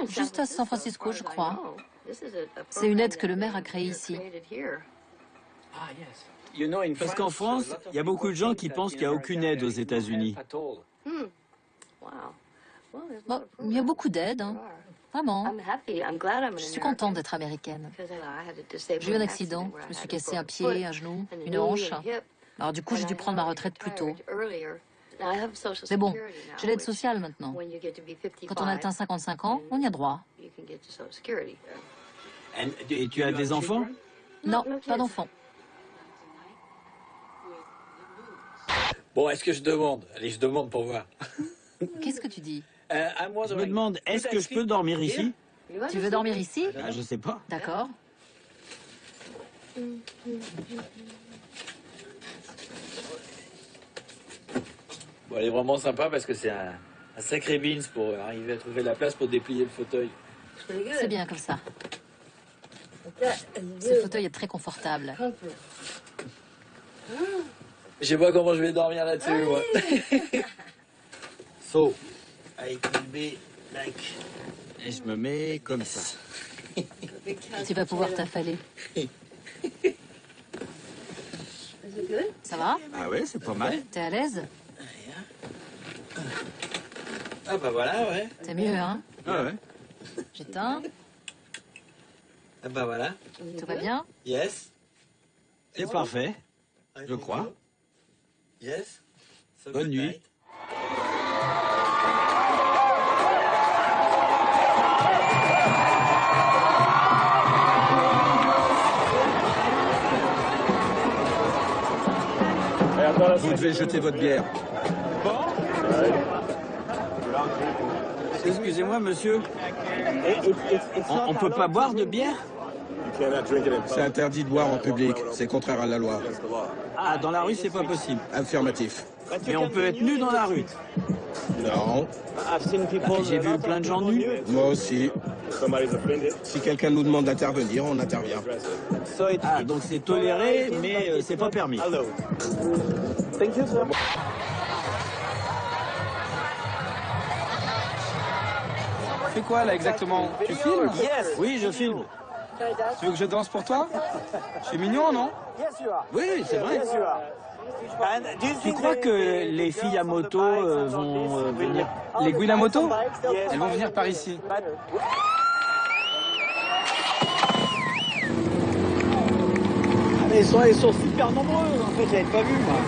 Juste à San Francisco, je crois. C'est une aide que le maire a créée ici. Parce qu'en France, il y a beaucoup de gens qui pensent qu'il n'y a aucune aide aux États-Unis. Bon, il y a beaucoup d'aides, hein. Vraiment. Je suis contente d'être américaine. J'ai eu un accident. Je me suis cassé un pied, un genou, une hanche. Alors du coup, j'ai dû prendre ma retraite plus tôt. Mais bon, j'ai l'aide sociale maintenant. Quand on atteint 55 ans, on y a droit. Et tu as des enfants? Non, pas d'enfants. Bon, est-ce que je demande? Allez, je demande pour voir. Qu'est-ce que tu dis? Je me demande, est-ce que je peux dormir ici? Tu veux dormir ici? Je sais pas. D'accord. Bon, elle est vraiment sympa parce que c'est un sacré beans pour arriver à trouver la place pour déplier le fauteuil. C'est bien comme ça. Ce fauteuil est très confortable. Je sais pas comment je vais dormir là-dessus, moi. So, I can be like... Et je me mets comme ça. Tu vas pouvoir t'affaler. Ça va? Ah ouais, c'est pas mal. T'es à l'aise? Ah bah voilà, ouais. C'est mieux, hein? Ah ouais. J'éteins. Ah bah voilà. Tout va bien? Yes. C'est parfait, je crois. Yes. Bonne nuit. Vous devez jeter votre bière. Excusez-moi, monsieur. On peut pas boire de bière? C'est interdit de boire en public. C'est contraire à la loi. Ah, dans la rue, c'est pas possible. Affirmatif. Mais on peut être nu dans la rue. Non. J'ai vu plein de gens nus. Moi aussi. Si quelqu'un nous demande d'intervenir, on intervient. Ah, donc c'est toléré, mais c'est pas permis. Tu fais quoi là exactement? Tu filmes? Oui, je filme. Tu veux que je danse pour toi? Je suis mignon, non? Oui, c'est vrai. Tu crois que les filles à moto vont venir? Les Gouines à moto? Elles vont venir par ici. Ils sont super nombreux. En fait, j'avais pas vu, moi.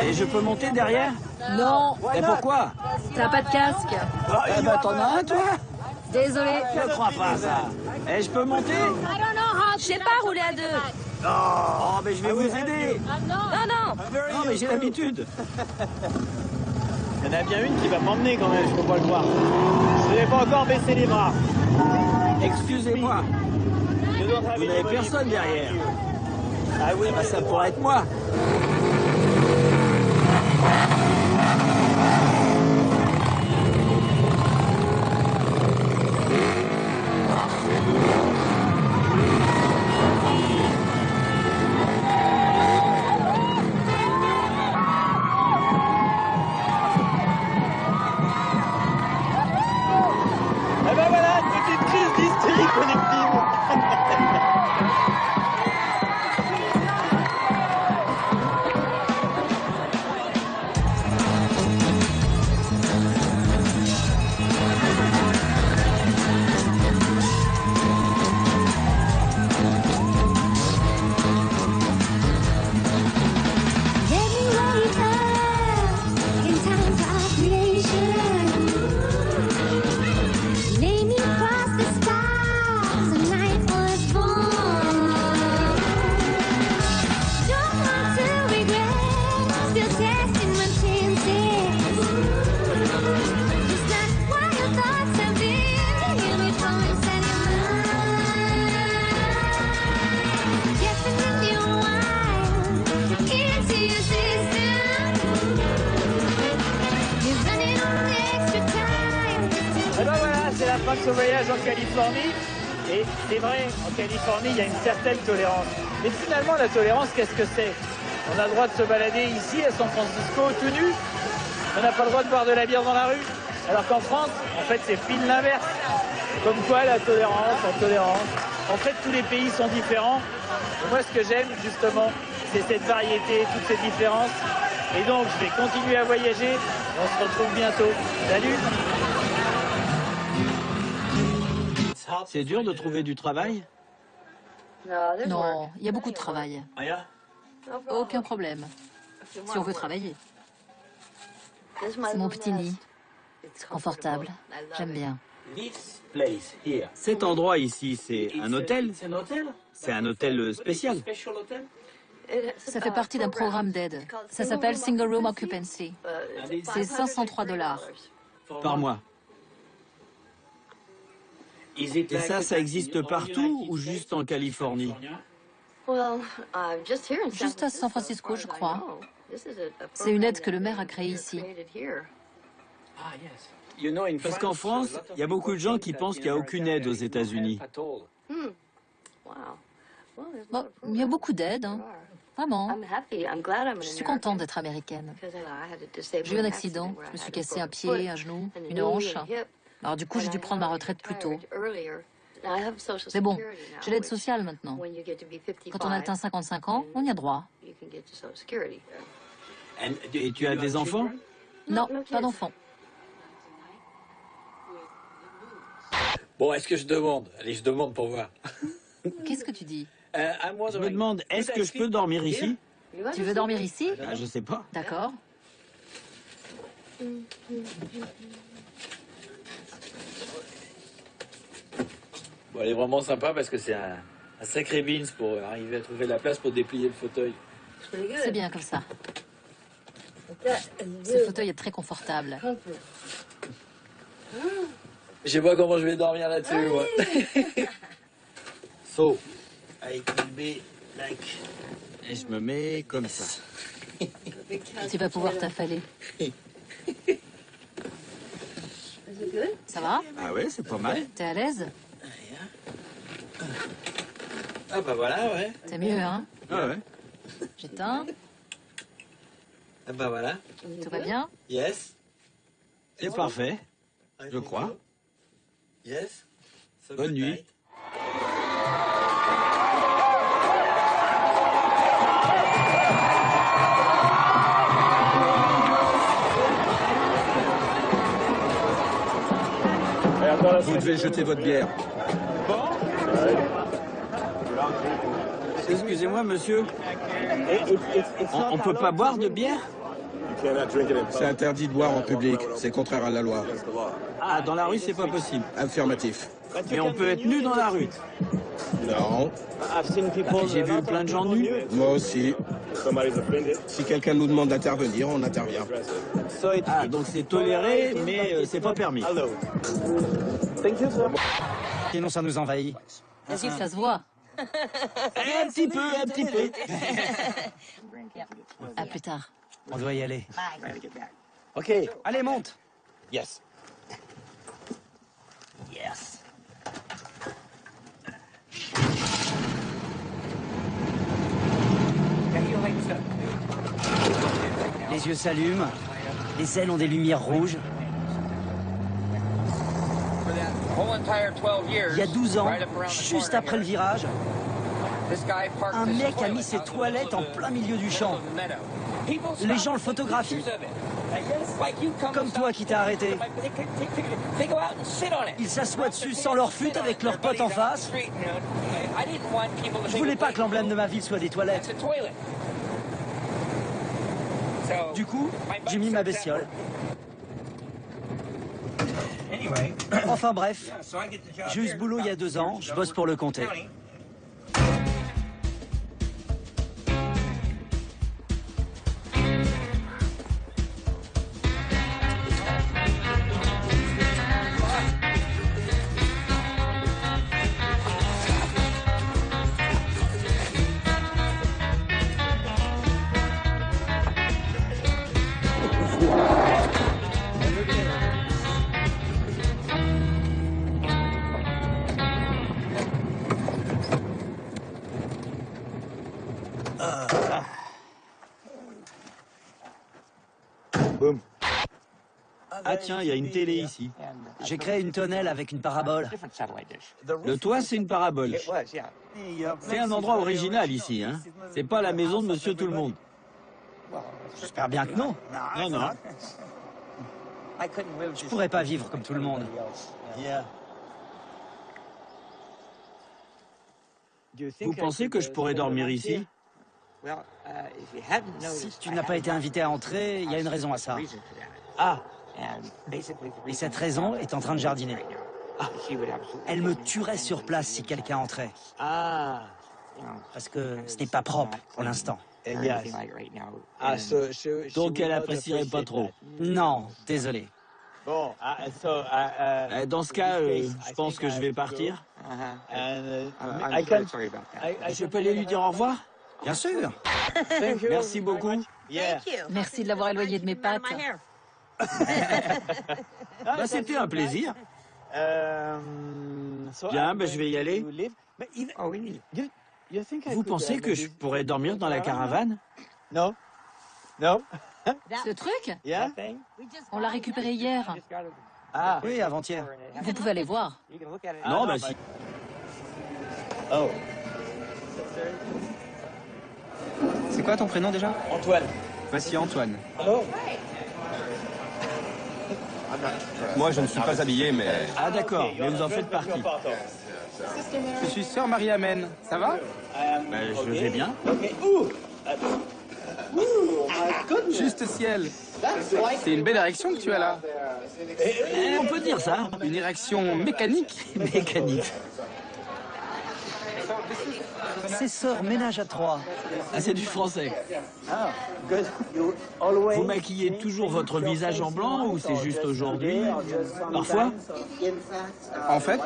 Et je peux monter derrière? Non. Et pourquoi? T'as pas de casque? Eh ben, t'en as un, toi? Désolé. Je crois pas, ça. Et je peux monter? Je sais pas rouler à deux. Oh, mais je vais vous aider. Non, non. Non, mais j'ai l'habitude. Il y en a bien une qui va m'emmener quand même, je peux pas le voir. Je n'ai pas encore baissé les bras. Excusez-moi. Vous n'avez personne derrière. Ah oui, bah ça pourrait être moi. Eh ben voilà, petite crise d'hystérie collective. fin de ce voyage en Californie. Et c'est vrai, en Californie, il y a une certaine tolérance. Mais finalement, la tolérance, qu'est-ce que c'est? On a le droit de se balader ici, à San Francisco, tout nu. On n'a pas le droit de boire de la bière dans la rue. Alors qu'en France, en fait, c'est pile l'inverse. Comme quoi, la tolérance. En fait, tous les pays sont différents. Et moi, ce que j'aime, justement, c'est cette variété, toutes ces différences. Et donc, je vais continuer à voyager. On se retrouve bientôt. Salut! C'est dur de trouver du travail? Non, il y a beaucoup de travail. Aucun problème. Si on veut travailler. C'est mon petit lit. Confortable. J'aime bien. Cet endroit ici, c'est un hôtel? C'est un hôtel spécial? Ça fait partie d'un programme d'aide. Ça s'appelle Single Room Occupancy. C'est $503. Par mois. Et ça existe partout ou juste en Californie? Juste à San Francisco, je crois. C'est une aide que le maire a créée ici. Parce qu'en France, il y a beaucoup de gens qui pensent qu'il n'y a aucune aide aux États-Unis. Bon, il y a beaucoup d'aides, hein. Vraiment. Je suis contente d'être américaine. J'ai eu un accident. Je me suis cassé un pied, un genou, une hanche. Alors du coup, j'ai dû prendre ma retraite plus tôt. Mais bon, j'ai l'aide sociale maintenant. Quand on atteint 55 ans, on y a droit. Et tu as des enfants? Non, pas d'enfants. Bon, est-ce que je demande? Allez, je demande pour voir. Qu'est-ce que tu dis? Je me demande, est-ce que je peux dormir ici? Tu veux dormir ici? Je sais pas. D'accord. Bon, elle est vraiment sympa parce que c'est un sacré beans pour arriver à trouver la place pour déplier le fauteuil. C'est bien comme ça. Ce fauteuil est très confortable. Je sais pas comment je vais dormir là-dessus, moi. So, I can be like... Et je me mets comme ça. Tu vas pouvoir t'affaler. Ça va? Ah ouais, c'est pas mal. T'es à l'aise? Ah bah voilà, ouais. C'est mieux, hein? Ah ouais. J'éteins. Ah bah voilà. Tout va bien? Yes. C'est parfait, je crois. Yes. Bonne nuit. Vous devez jeter votre bière. Excusez-moi, monsieur. On peut pas boire de bière? C'est interdit de boire en public. C'est contraire à la loi. Ah, dans la rue, c'est pas possible. Affirmatif. Mais on peut être nu dans la rue. Non. J'ai vu plein de gens nus. Moi aussi. Si quelqu'un nous demande d'intervenir, on n'intervient. Ah, donc c'est toléré, mais c'est pas permis. Sinon, ça nous envahit. Vas-y, ça se voit. Un petit peu, un petit peu. À plus tard. On doit y aller. Ok. Allez, monte. Yes. Yes. Les yeux s'allument. Les ailes ont des lumières rouges. Il y a 12 ans, juste après le virage, un mec a mis ses toilettes en plein milieu du champ. Les gens le photographient. Comme toi qui t'as arrêté. Ils s'assoient dessus sans leur fut avec leurs potes en face. Je voulais pas que l'emblème de ma ville soit des toilettes. Du coup, j'ai mis ma bestiole. Enfin bref, j'ai eu ce boulot il y a 2 ans, je bosse pour le comté. Boum. Ah tiens, il y a une télé ici. J'ai créé une tonnelle avec une parabole. Le toit, c'est une parabole. C'est un endroit original ici, hein. C'est pas la maison de Monsieur Tout-le-Monde. J'espère bien que non. Non, non. Je pourrais pas vivre comme tout le monde. Vous pensez que je pourrais dormir ici? Si tu n'as pas été invité à entrer, il y a une raison à ça. Ah, Et cette raison est en train de jardiner. Elle me tuerait sur place si quelqu'un entrait. ah. Parce que ce n'est pas propre pour l'instant. Yes. Ah, Donc elle apprécierait pas trop. Non, désolé. Bon, Dans ce cas, je pense que je vais partir. Je peux aller lui dire au revoir? Bien sûr. Merci beaucoup. Merci de l'avoir éloigné de mes pattes. Bah, c'était un plaisir. Bien, je vais y aller. Vous pensez que je pourrais dormir dans la caravane? Non. Non. Ce truc? Yeah? On l'a récupéré hier. Ah. Oui, avant-hier. Vous pouvez aller voir. Non, bah si. Oh. C'est quoi ton prénom déjà? Antoine. Voici Antoine. Oh. Moi, je ne suis pas habillé, mais... Ah d'accord, mais vous en faites partie. Je suis sœur Marie-Amen. Ça va? Je vais bien. Juste ciel. C'est une belle érection que tu as là. On peut dire ça. Une érection mécanique. Mécanique. C'est sœur ménage à trois. Ah, c'est du français. Ah, good. You always... Vous maquillez toujours votre visage en blanc ou c'est juste aujourd'hui? Parfois? En fait,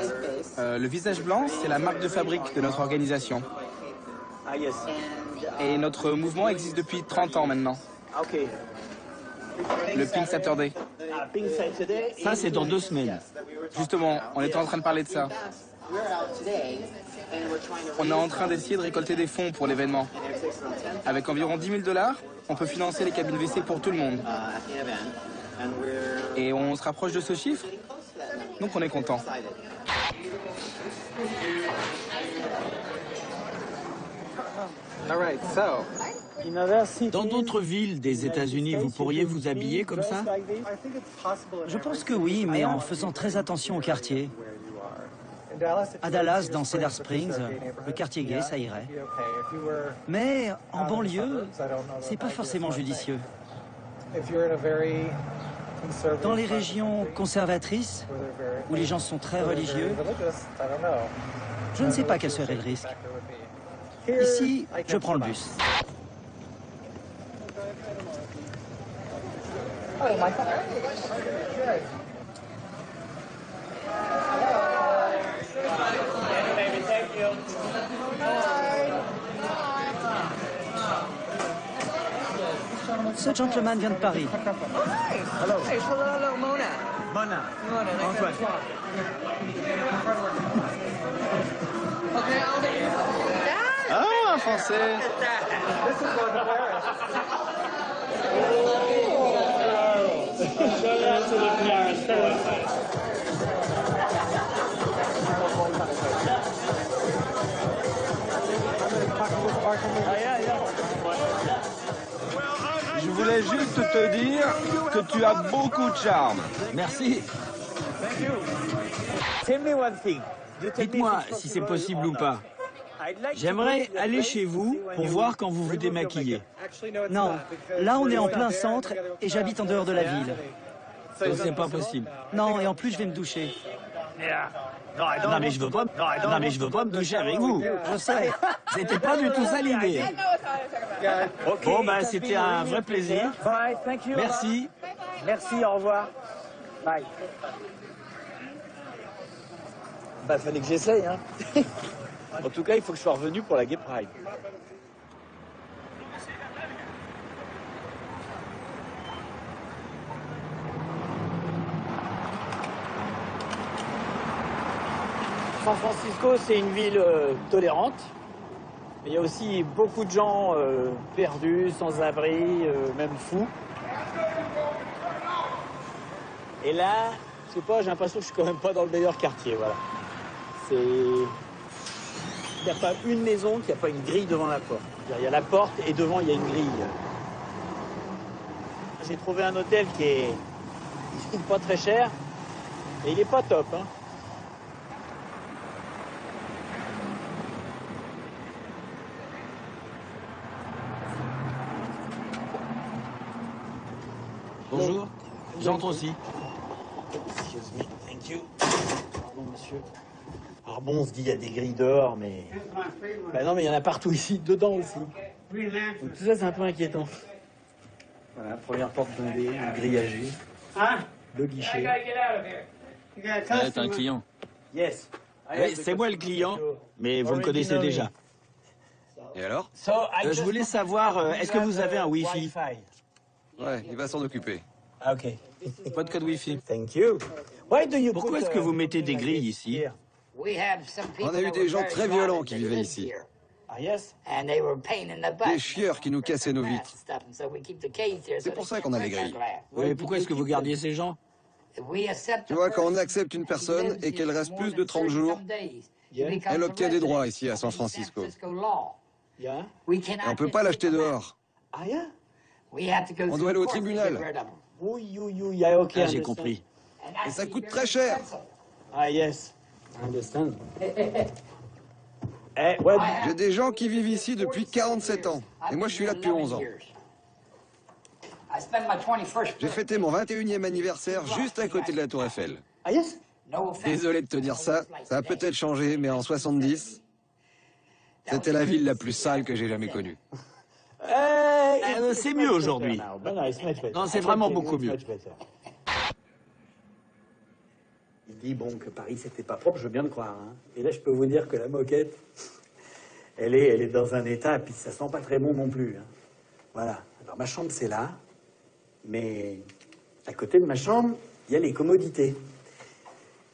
le visage blanc, c'est la marque de fabrique de notre organisation. Ah, yes. Et notre mouvement existe depuis 30 ans maintenant. OK. Le Pink Saturday. Ah, Pink Saturday. Ça, c'est dans 2 semaines. Justement, on était en train de parler de ça. On est en train d'essayer de récolter des fonds pour l'événement. Avec environ 10 000 $, on peut financer les cabines WC pour tout le monde. Et on se rapproche de ce chiffre, donc on est content. Dans d'autres villes des États-Unis, vous pourriez vous habiller comme ça? Je pense que oui, mais en faisant très attention au quartier. À Dallas, dans Cedar Springs, le quartier gay, ça irait. Mais en banlieue, c'est pas forcément judicieux. Dans les régions conservatrices, où les gens sont très religieux, je ne sais pas quel serait le risque. Ici, je prends le bus. Ce gentleman vient de Paris. Hello. Hello, Mona. Mona. Antoine. Ah, un français. Je voulais juste te dire que tu as beaucoup de charme. Merci. Dites-moi si c'est possible ou pas. J'aimerais aller chez vous pour voir quand vous vous démaquillez. Non, là on est en plein centre et j'habite en dehors de la ville. Donc c'est pas possible. Non, et en plus je vais me doucher. Non mais je veux pas. Non mais je veux pas me doucher avec vous. Je sais. C'était pas du tout ça l'idée. Bon ben c'était un vrai plaisir. Merci. Merci, au revoir. Bye. Bah fallait que j'essaye, hein. En tout cas, il faut que je sois revenu pour la Gay Pride. San Francisco, c'est une ville tolérante, mais il y a aussi beaucoup de gens perdus, sans abri, même fous. Et là, je sais pas, j'ai l'impression que je suis quand même pas dans le meilleur quartier, voilà. C'est... Il n'y a pas une maison qui n'a pas une grille devant la porte. Il y a la porte et devant, il y a une grille. J'ai trouvé un hôtel qui est pas très cher, mais il est pas top, hein. Bonjour, j'entre aussi. Excuse me, thank you. Pardon, monsieur. Alors bon, on se dit, il y a des grilles dehors, mais... Ben non, mais il y en a partout ici, dedans aussi. Donc tout ça, c'est un peu inquiétant. Voilà, première porte blindée, grillagée. Le guichet. T'as un client. Yes. Oui, c'est moi le client, mais vous me connaissez déjà. Et alors? Je voulais savoir, est-ce que vous avez un Wi-Fi? Ouais, il va s'en occuper. Ah, ok. Pas de code Wi-Fi. Thank you. Pourquoi est-ce que vous mettez des grilles ici? On a eu des gens très violents qui vivaient ici. Ah, yes? Des chieurs qui nous cassaient nos vitres. C'est pour ça qu'on a les grilles. Oui, pourquoi est-ce que vous gardiez ces gens? Tu vois, quand on accepte une personne et qu'elle reste plus de 30 jours, elle obtient des droits ici à San Francisco. Et on peut pas l'acheter dehors. Ah, yeah? On doit aller au tribunal. Oui, ok. Ah, j'ai compris. Et ça coûte très cher. Ah, yes. I understand. J'ai des gens qui vivent ici depuis 47 ans. Et moi, je suis là depuis 11 ans. J'ai fêté mon 21e anniversaire juste à côté de la Tour Eiffel. Ah, yes? Désolé de te dire ça, ça a peut-être changé, mais en 70, c'était la ville la plus sale que j'ai jamais connue. C'est mieux aujourd'hui. Non, c'est vraiment beaucoup mieux. Il dit, bon, que Paris, c'était pas propre, je veux bien le croire. Hein. Et là, je peux vous dire que la moquette, elle est dans un état, puis ça sent pas très bon non plus. Hein. Voilà. Alors, ma chambre, c'est là. Mais à côté de ma chambre, il y a les commodités.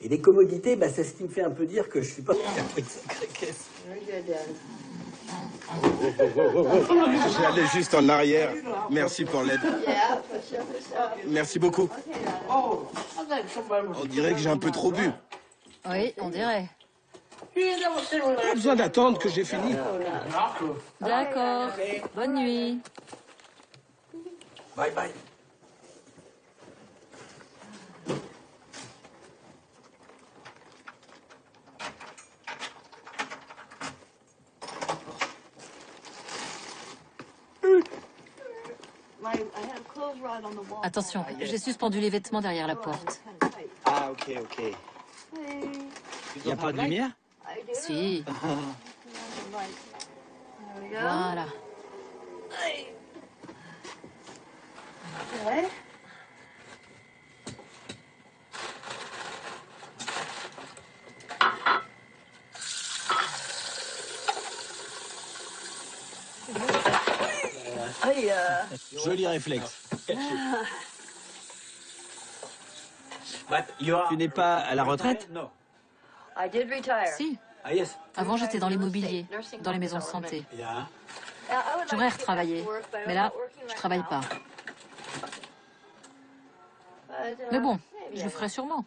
Et les commodités, bah, c'est ce qui me fait un peu dire que je suis pas... J'allais juste en arrière. Merci pour l'aide. Merci beaucoup. On dirait que j'ai un peu trop bu. Oui, on dirait. Pas besoin d'attendre que j'ai fini. D'accord. Bonne nuit. Bye bye. Attention, j'ai suspendu les vêtements derrière la porte. Ah, ok. Il n'y a pas de lumière? Si. Voilà. Joli réflexe. Tu n'es pas à la retraite? Si. Avant, j'étais dans l'immobilier, dans les maisons de santé. J'aimerais retravailler, mais là, je travaille pas. Mais bon, je le ferai sûrement.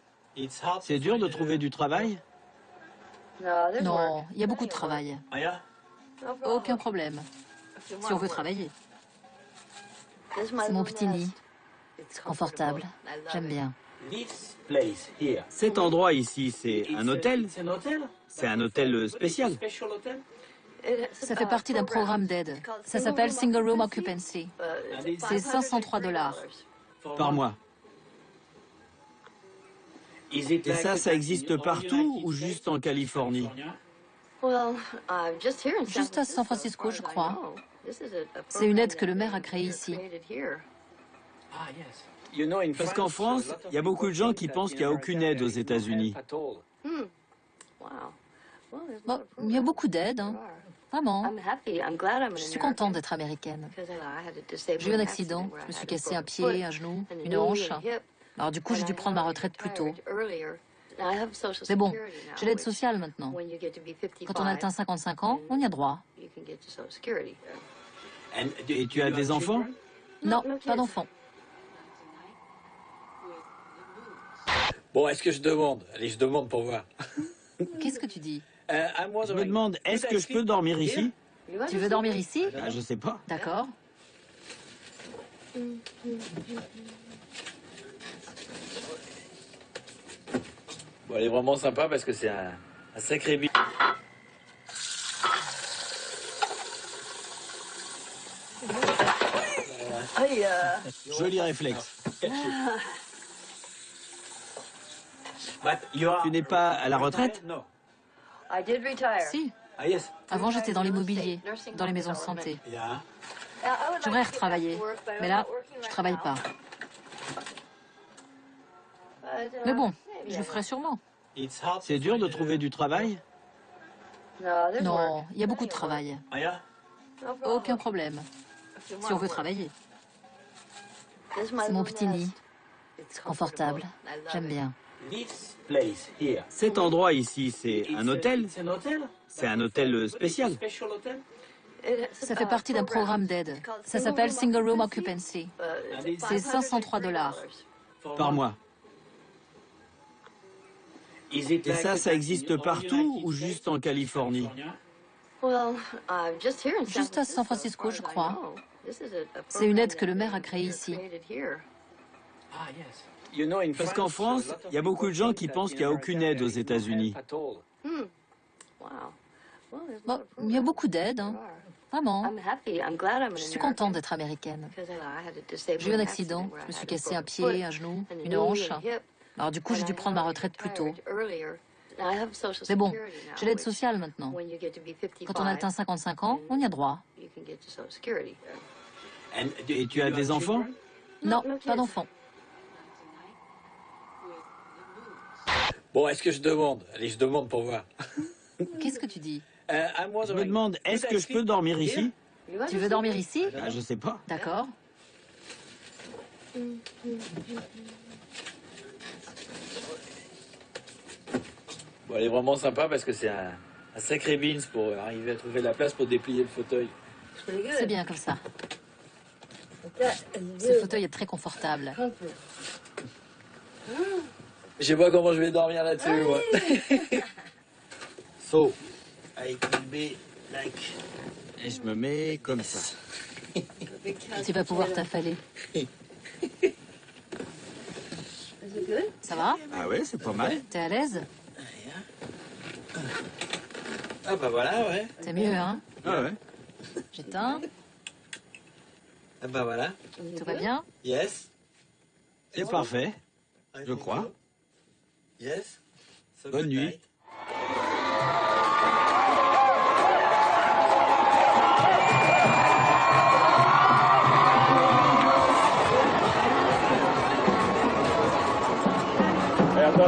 C'est dur de trouver du travail? Non, il y a beaucoup de travail. Aucun problème, si on veut travailler. C'est mon petit lit. Confortable. J'aime bien. Cet endroit ici, c'est un hôtel? C'est un hôtel spécial? Ça fait partie d'un programme d'aide. Ça s'appelle Single Room Occupancy. C'est $503. Par mois. Et ça existe partout ou juste en Californie? Juste à San Francisco, je crois. C'est une aide que le maire a créée ici. Parce qu'en France, il y a beaucoup de gens qui pensent qu'il n'y a aucune aide aux États-Unis. Bon, il y a beaucoup d'aides, hein. Vraiment. Je suis contente d'être américaine. J'ai eu un accident. Je me suis cassé un pied, un genou, une hanche. Alors du coup, j'ai dû prendre ma retraite plus tôt. Mais bon, j'ai l'aide sociale maintenant. Quand on atteint 55 ans, on y a droit. Et tu as des enfants? Non, pas d'enfants. Bon, est-ce que je demande? Allez, je demande pour voir. Qu'est-ce que tu dis? Je me demande, est-ce que je peux dormir ici? Tu veux dormir ici? Ah, je sais pas. D'accord. Bon, elle est vraiment sympa parce que c'est un sacré billet. Joli réflexe. Tu n'es pas à la retraite? Si. Avant, j'étais dans l'immobilier, dans les maisons de santé. J'aimerais retravailler, mais là, je travaille pas. Mais bon, je le ferai sûrement. C'est dur de trouver du travail? Non, il y a beaucoup de travail. Aucun problème, si on veut travailler. C'est mon petit lit. C'est confortable. J'aime bien. Cet endroit ici, c'est un hôtel? C'est un hôtel spécial? Ça fait partie d'un programme d'aide. Ça s'appelle Single Room Occupancy. C'est $503. Par mois. Et ça existe partout ou juste en Californie? Juste à San Francisco, je crois. C'est une aide que le maire a créée ici. Parce qu'en France, il y a beaucoup de gens qui pensent qu'il n'y a aucune aide aux États-Unis. Bon, il y a beaucoup d'aides, hein. Vraiment. Je suis contente d'être américaine. J'ai eu un accident. Je me suis cassé un pied, un genou, une hanche. Alors du coup, j'ai dû prendre ma retraite plus tôt. Mais bon, j'ai l'aide sociale maintenant. Quand on atteint 55 ans, on y a droit. Et tu as des enfants? Non, pas d'enfants. Bon, est-ce que je demande? Allez, je demande pour voir. Qu'est-ce que tu dis? Je me demande, est-ce que je peux dormir ici? Tu veux dormir ici? Ah, je sais pas. D'accord. Bon, elle est vraiment sympa parce que c'est un sacré beans pour arriver à trouver la place pour déplier le fauteuil. C'est bien comme ça. Ce fauteuil est très confortable. Je sais pas comment je vais dormir là-dessus, moi. So, I can be like... Et je me mets comme ça. Tu vas pouvoir t'affaler. Ça va? Ah ouais, c'est pas mal. T'es à l'aise? Ah bah voilà, ouais. C'est mieux, hein? Ah ouais. J'éteins. Ah bah voilà. Tout va bien? Yes. C'est parfait, je crois. Yes. Bonne nuit.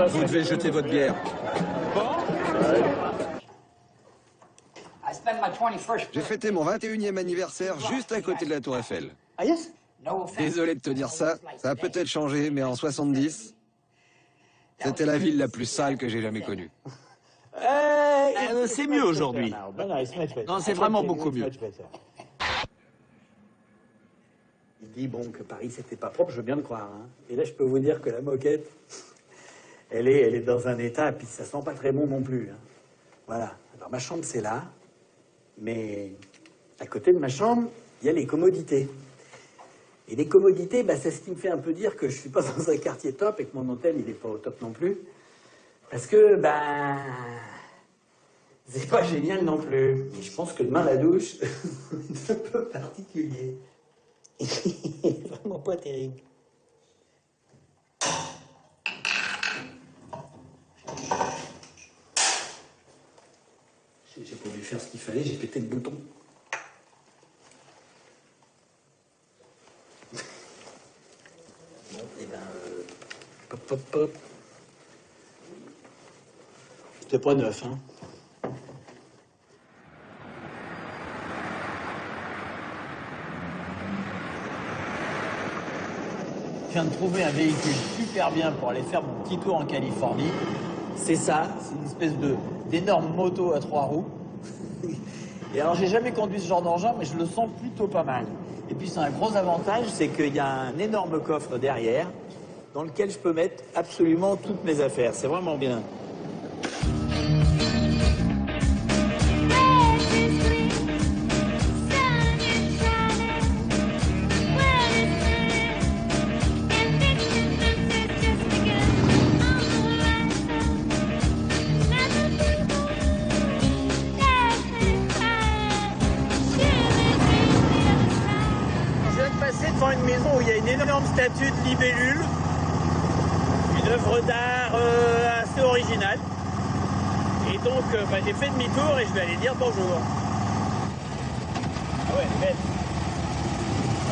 Vous devez jeter votre bière. J'ai fêté mon 21e anniversaire juste à côté de la Tour Eiffel. Désolé de te dire ça, ça a peut-être changé, mais en 70, c'était la ville la plus sale que j'ai jamais connue. C'est mieux aujourd'hui. Non, c'est vraiment beaucoup mieux. Il dit bon que Paris c'était pas propre, je veux bien le croire. Hein. Et là je peux vous dire que la moquette, elle est dans un état, puis ça sent pas très bon non plus. Hein. Voilà. Alors ma chambre c'est là, mais à côté de ma chambre, il y a les commodités. Et les commodités, bah, c'est ce qui me fait un peu dire que je suis pas dans un quartier top et que mon hôtel il est pas au top non plus. Parce que, ben, c'est pas génial non plus. Et je pense que demain la douche, c'est un peu particulier. Vraiment pas terrible. J'ai pas dû faire ce qu'il fallait, j'ai pété le bouton. Bon, et ben, pop, pop, pop. C'était pas neuf, hein. Je viens de trouver un véhicule super bien pour aller faire mon petit tour en Californie. C'est ça, c'est une espèce d'énorme moto à 3 roues. Et alors, j'ai jamais conduit ce genre d'engin, mais je le sens plutôt pas mal. Et puis, c'est un gros avantage, c'est qu'il y a un énorme coffre derrière. dans lequel je peux mettre absolument toutes mes affaires. C'est vraiment bien. Devant une maison où il y a une énorme statue de libellule, une œuvre d'art assez originale. Et donc j'ai fait demi-tour et je vais aller dire bonjour. Ah ouais, elle est belle.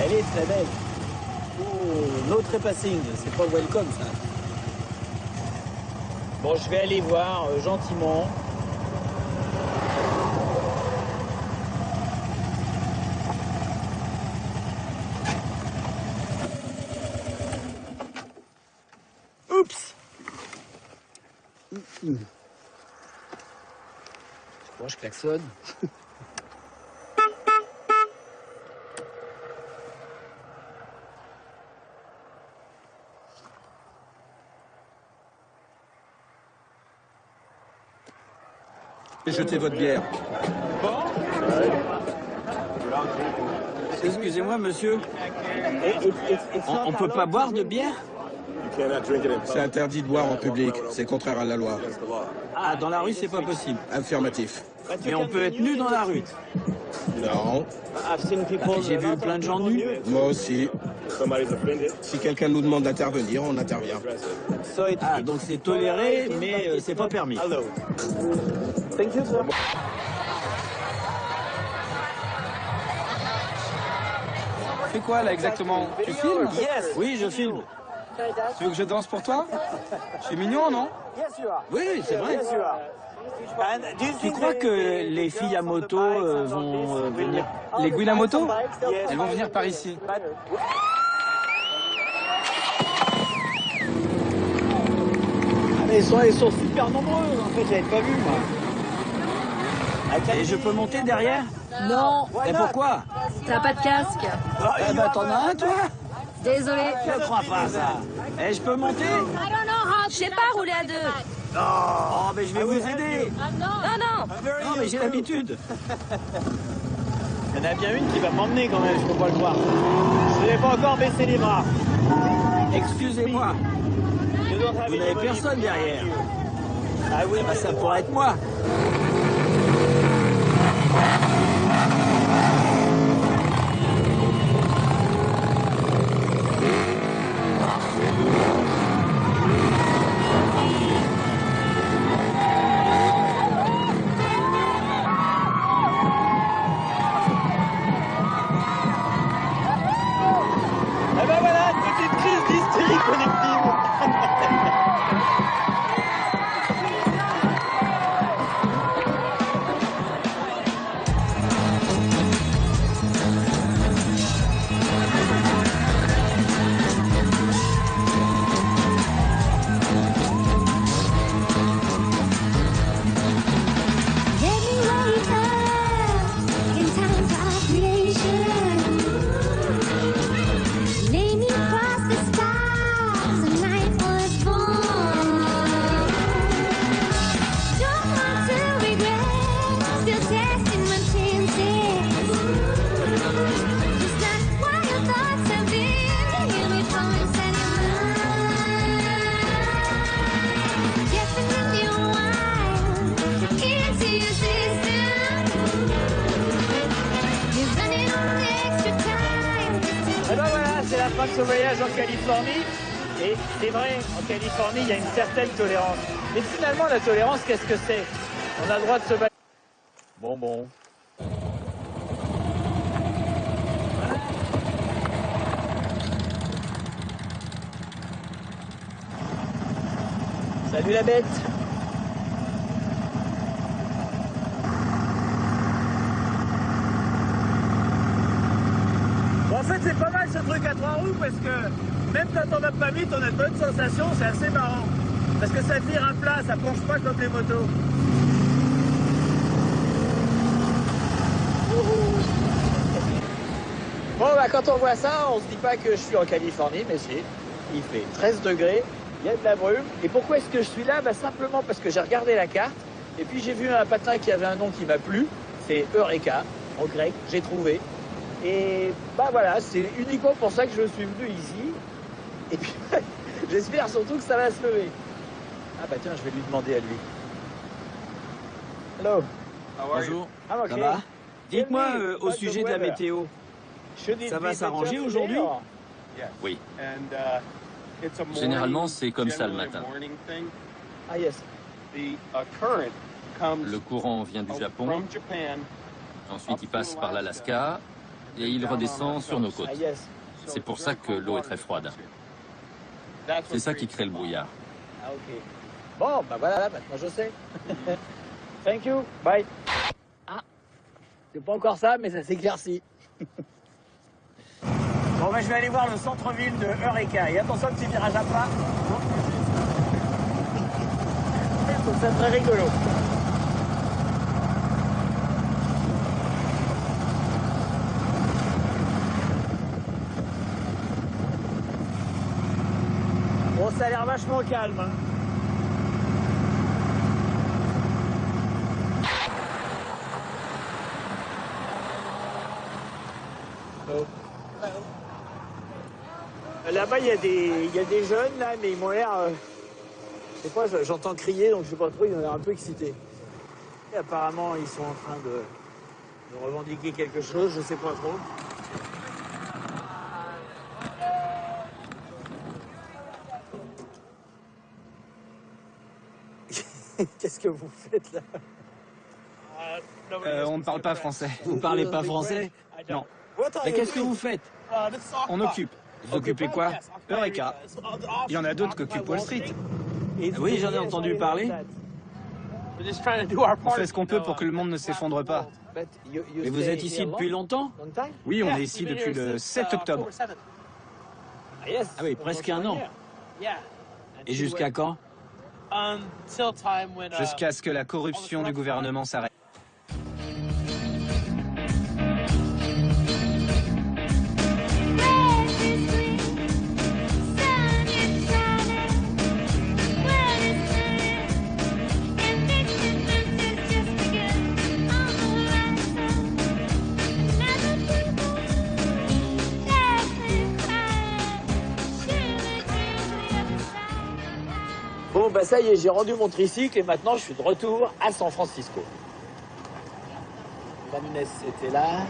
Elle est très belle. Oh, no trespassing, c'est pas welcome ça. Bon, je vais aller voir gentiment. Oups. Bon, je klaxonne. Jetez votre bière. Excusez-moi, monsieur. On peut pas boire de bière? C'est interdit de boire en public. C'est contraire à la loi. Ah, dans la rue, c'est pas possible. Affirmatif. Mais on peut être nu dans la rue. Non. J'ai vu plein de gens nus. Moi aussi. Si quelqu'un nous demande d'intervenir, on intervient. Ah, donc c'est toléré, mais c'est pas permis. Fais quoi là exactement? Tu filmes? Oui, je filme. Tu veux que je danse pour toi? Je suis mignon, non? Oui, c'est vrai. Tu crois que les filles à moto vont venir? Les Gwyn à moto? Elles vont venir par ici. Ils sont super nombreux, en fait, j'avais pas vu, moi. Et je peux monter derrière? Non. Et pourquoi? T'as pas de casque. Eh ben, t'en as un, toi? Désolé. Je crois pas, ça. Et je peux monter? Je sais pas rouler à deux. Oh, mais je vais vous aider. Non, non. Non, mais j'ai l'habitude. Il y en a bien une qui va m'emmener quand même, je peux pas le voir. Je n'ai pas encore baissé les bras. Excusez-moi. Vous n'avez personne derrière. Ah oui, bah ça pourrait être moi. Eh ben voilà, une petite crise d'hystérie collective. Ce voyage en Californie, et c'est vrai, en Californie, il y a une certaine tolérance. Mais finalement, la tolérance, qu'est-ce que c'est? On a le droit de se battre. Bon. Salut la bête. En fait, c'est pas mal ce truc à 3 roues parce que même quand on va pas vite, on a de bonnes sensations, c'est assez marrant. Parce que ça vire à plat, ça penche pas comme les motos. Bon, bah quand on voit ça, on se dit pas que je suis en Californie, mais si. il fait 13 degrés, il y a de la brume. Et pourquoi est-ce que je suis là? Simplement parce que j'ai regardé la carte, et puis j'ai vu un patin qui avait un nom qui m'a plu, c'est Eureka, en grec, j'ai trouvé. Et voilà, c'est uniquement pour ça que je suis venu ici. Et puis, j'espère surtout que ça va se lever. Ah tiens, je vais lui demander à lui. Hello. Bonjour. Ça va? Dites-moi au sujet de la météo. Ça va s'arranger aujourd'hui? Oui. Généralement, c'est comme ça le matin. Ah yes. Le courant vient du Japon, ensuite il passe par l'Alaska et il redescend sur nos côtes. C'est pour ça que l'eau est très froide. C'est ça qui crée le brouillard. Ah ok. Bon, voilà, maintenant je sais. Thank you, bye. Ah, c'est pas encore ça, mais ça s'éclaircit. Bon, je vais aller voir le centre-ville de Eureka. Et attention, petit virage à plat. C'est très rigolo. Bon, ça a l'air vachement calme. Hein. Là-bas, il y a des jeunes, là, mais ils m'ont l'air... je sais pas, j'entends crier, donc je sais pas trop, ils ont l'air un peu excités. Et apparemment, ils sont en train de revendiquer quelque chose, je sais pas trop. Qu'est-ce que vous faites, là? On ne parle pas français. Vous parlez pas français? Non. Mais qu'est-ce que vous faites? On occupe. Vous occupez quoi? Eureka. Il y en a d'autres qui occupent Wall Street. Oui, j'en ai entendu parler. On fait ce qu'on peut pour que le monde ne s'effondre pas. Mais vous êtes ici depuis longtemps? Oui, on est ici depuis le 7 octobre. Ah oui, presque un an. Et jusqu'à quand? Jusqu'à ce que la corruption du gouvernement s'arrête. Bon, ça y est, j'ai rendu mon tricycle et maintenant je suis de retour à San Francisco. Vanessa était là.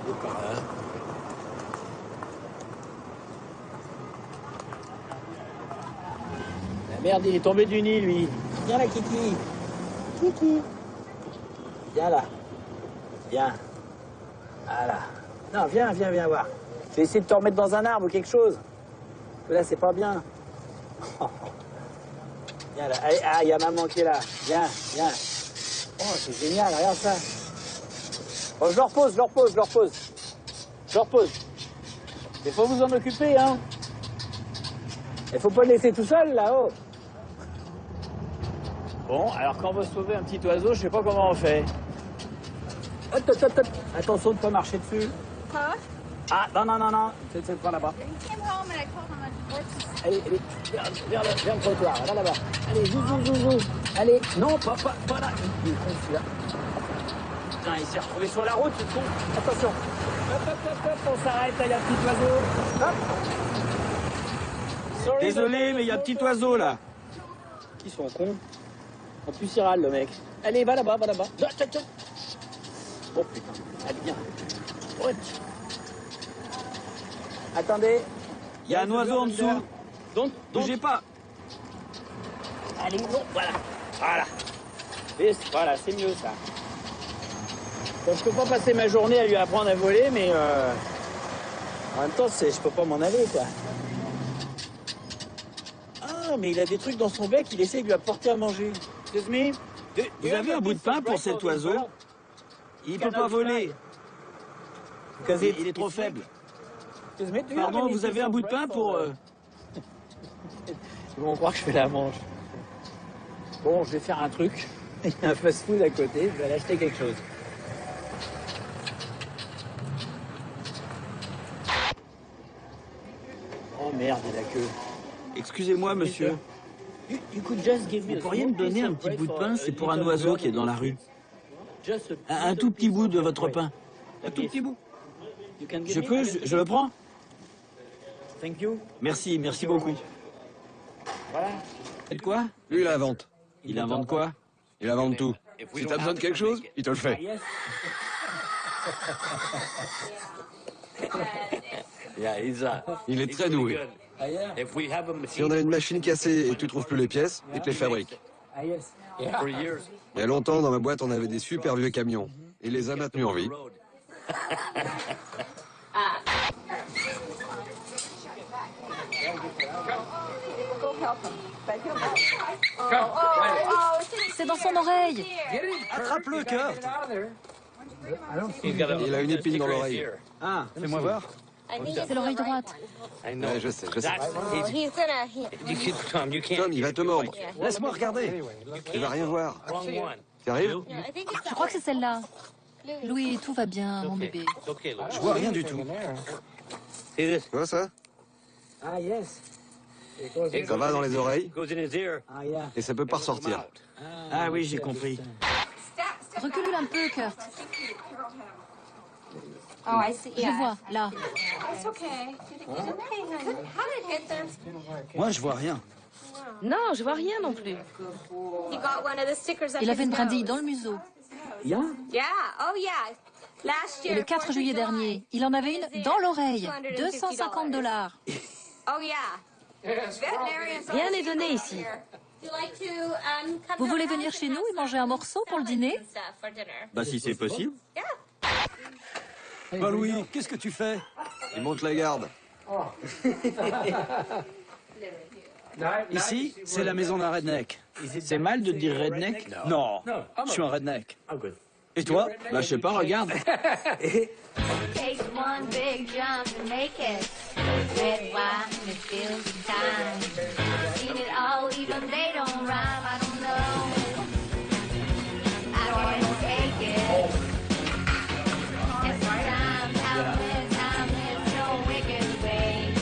Et par là. La merde, il est tombé du nid, lui. Viens là, Kiki. Kiki. Viens là. Viens. Voilà. Non, viens voir. Je vais essayer de te remettre dans un arbre ou quelque chose. Là, c'est pas bien. Viens là. Allez, ah, il y a maman qui est là. Viens. Oh, c'est génial, regarde ça. Bon, je le repose. Il faut vous en occuper, hein. Il faut pas le laisser tout seul, là-haut. Bon, alors quand on veut sauver un petit oiseau, je sais pas comment on fait. Hop. Attention de ne pas marcher dessus. Ah, non. C'est pas là-bas. Allez, vers le trottoir, là-bas. Allez, zou. Allez, non, pas là. Il est con, celui-là. Putain, il s'est retrouvé sur la route, c'est con. Attention. Hop, on s'arrête, il y a un petit oiseau. Hop. Sorry, désolé, mais il y a un petit oiseau, là. Ils sont cons. En plus, il râle, le mec. Allez, va là-bas. Oh, putain. Allez, viens. Attendez. Il y a un oiseau en dessous. Donc, bougez pas. Allez, non, voilà. Voilà, c'est mieux, ça. Bon, je peux pas passer ma journée à lui apprendre à voler, mais en même temps, je peux pas m'en aller, quoi. Ah, mais il a des trucs dans son bec, il essaie de lui apporter à manger. Excuse me. Vous avez un bout de pain pour cet oiseau? Il peut pas voler. Il est trop faible. Pardon, vous avez un bout de pain pour... Ils vont croire que je fais la manche. Bon, je vais faire un truc. Il y a un fast-food à côté, je vais aller acheter quelque chose. Merde, il a que... Excusez-moi, monsieur. Vous pourriez me donner un petit bout de pain? C'est pour un oiseau qui est dans la rue. Un tout petit bout de votre pain. Un tout petit bout. Je peux? Je le prends? Merci, merci beaucoup. Faites quoi? Lui, il invente. Il invente quoi? Il invente tout. Si t'as besoin de quelque chose, il te le fait. Il est très doué. Si on a une machine cassée et tu trouves plus les pièces, il te les fabrique. Il y a longtemps, dans ma boîte, on avait des super vieux camions. Il les a maintenus en vie. C'est dans son oreille. Attrape-le, Kurt. Il a une épine dans l'oreille. Ah, fais-moi voir. C'est l'oreille droite. Ouais, je sais. Tom, Tom, il va te mordre. Laisse-moi regarder. Tu vas rien voir. T'arrives? Je crois que c'est celle-là. Louis, tout va bien, mon bébé. Je vois rien du tout. Tu vois ça? Ça va dans les oreilles et ça peut pas ressortir. Ah oui, j'ai compris. Recule un peu, Kurt. Je vois, là. Moi, je vois rien. Non, je vois rien non plus. Il avait une brindille dans le museau. Et le 4 juillet dernier, il en avait une dans l'oreille. $250. Rien n'est donné ici. Vous voulez venir chez nous et manger un morceau pour le dîner? Bah si c'est possible. Bah Louis, qu'est-ce que tu fais? Il monte la garde. Ici, c'est la maison d'un redneck. C'est mal de dire redneck? Non, je suis un redneck. Et toi? Bah je sais pas, regarde. Take one big jump and make it. Red wine, it feels the time. Seen it all, even they don't rhyme. I don't know. I can't take it. And sometimes time is no wicked way.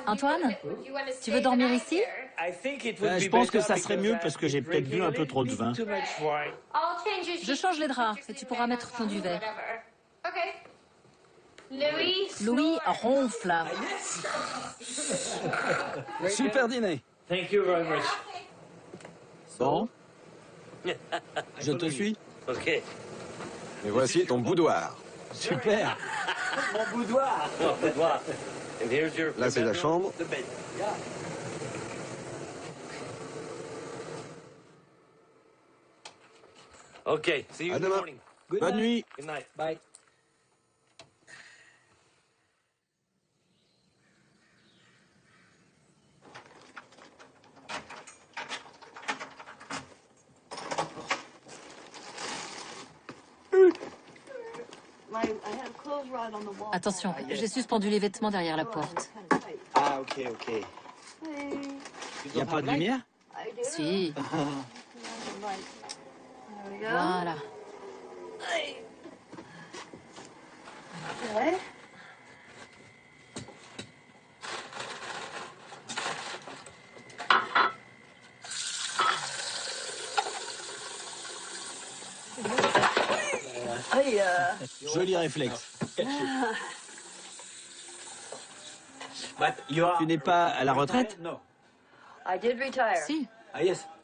Antoine, tu veux dormir ici? Je pense que ça serait mieux parce que j'ai peut-être bu un peu trop de vin. Je change les draps et tu pourras mettre ton duvet. Louis ronfle. Super dîner. Bon. Je te suis. Et voici ton boudoir. Super. Mon boudoir. Là, c'est la chambre. Okay, see you À in the demain. morning. Bonne nuit. Good night. Bye. Attention, j'ai suspendu les vêtements derrière la porte. Ah, ok, ok. Il n'y a pas de lumière? Si. Voilà. Joli réflexe. Tu n'es pas à la retraite? Si.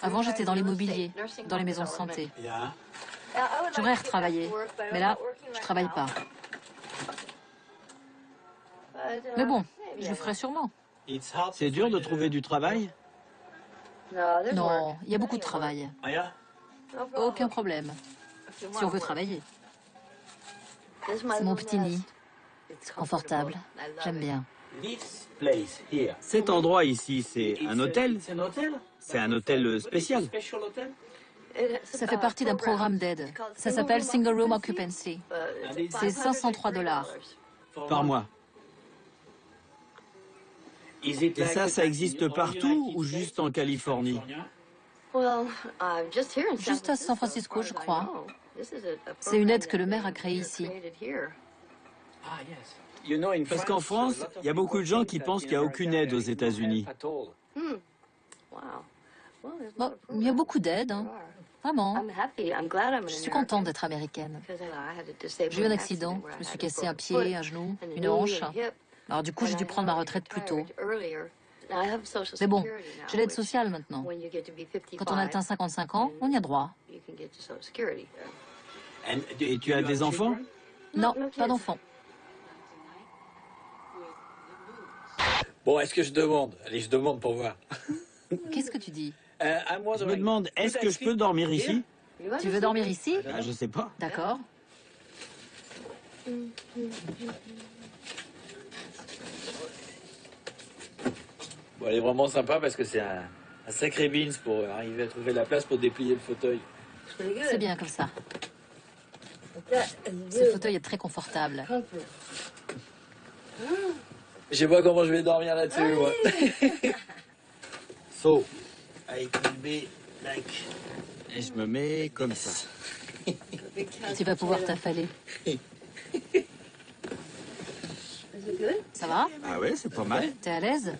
Avant, j'étais dans l'immobilier, dans les maisons de santé. J'aimerais retravailler, mais là, je travaille pas. Mais bon, je le ferai sûrement. C'est dur de trouver du travail? Non, il y a beaucoup de travail. Aucun problème. Si on veut travailler. C'est mon petit nid. Confortable. J'aime bien. Cet endroit ici, c'est un hôtel? C'est un hôtel spécial? Ça fait partie d'un programme d'aide. Ça s'appelle Single Room Occupancy. C'est $503. Par mois. Et ça existe partout ou juste en Californie? Juste à San Francisco, je crois. C'est une aide que le maire a créée ici. Parce qu'en France, il y a beaucoup de gens qui pensent qu'il n'y a aucune aide aux États-Unis. Bon, il y a beaucoup d'aide, hein. Vraiment. Je suis contente d'être américaine. J'ai eu un accident, je me suis cassé un pied, un genou, une hanche. Alors du coup, j'ai dû prendre ma retraite plus tôt. Mais bon, j'ai l'aide sociale maintenant. Quand on atteint 55 ans, on y a droit. Et tu as des enfants? Non, pas d'enfants. Bon, est-ce que je demande? Allez, je demande pour voir. Qu'est-ce que tu dis? Je me demande, est-ce que je peux dormir ici? Tu veux dormir ici? Ah, je sais pas. D'accord. Bon, elle est vraiment sympa parce que c'est un sacré beans pour arriver à trouver la place pour déplier le fauteuil. C'est bien comme ça. Ce fauteuil est très confortable. Je sais pas comment je vais dormir là-dessus, moi. So, I can be like... Et je me mets comme ça. Tu vas pouvoir t'affaler. Ça va? Ah ouais, c'est pas mal. T'es à l'aise?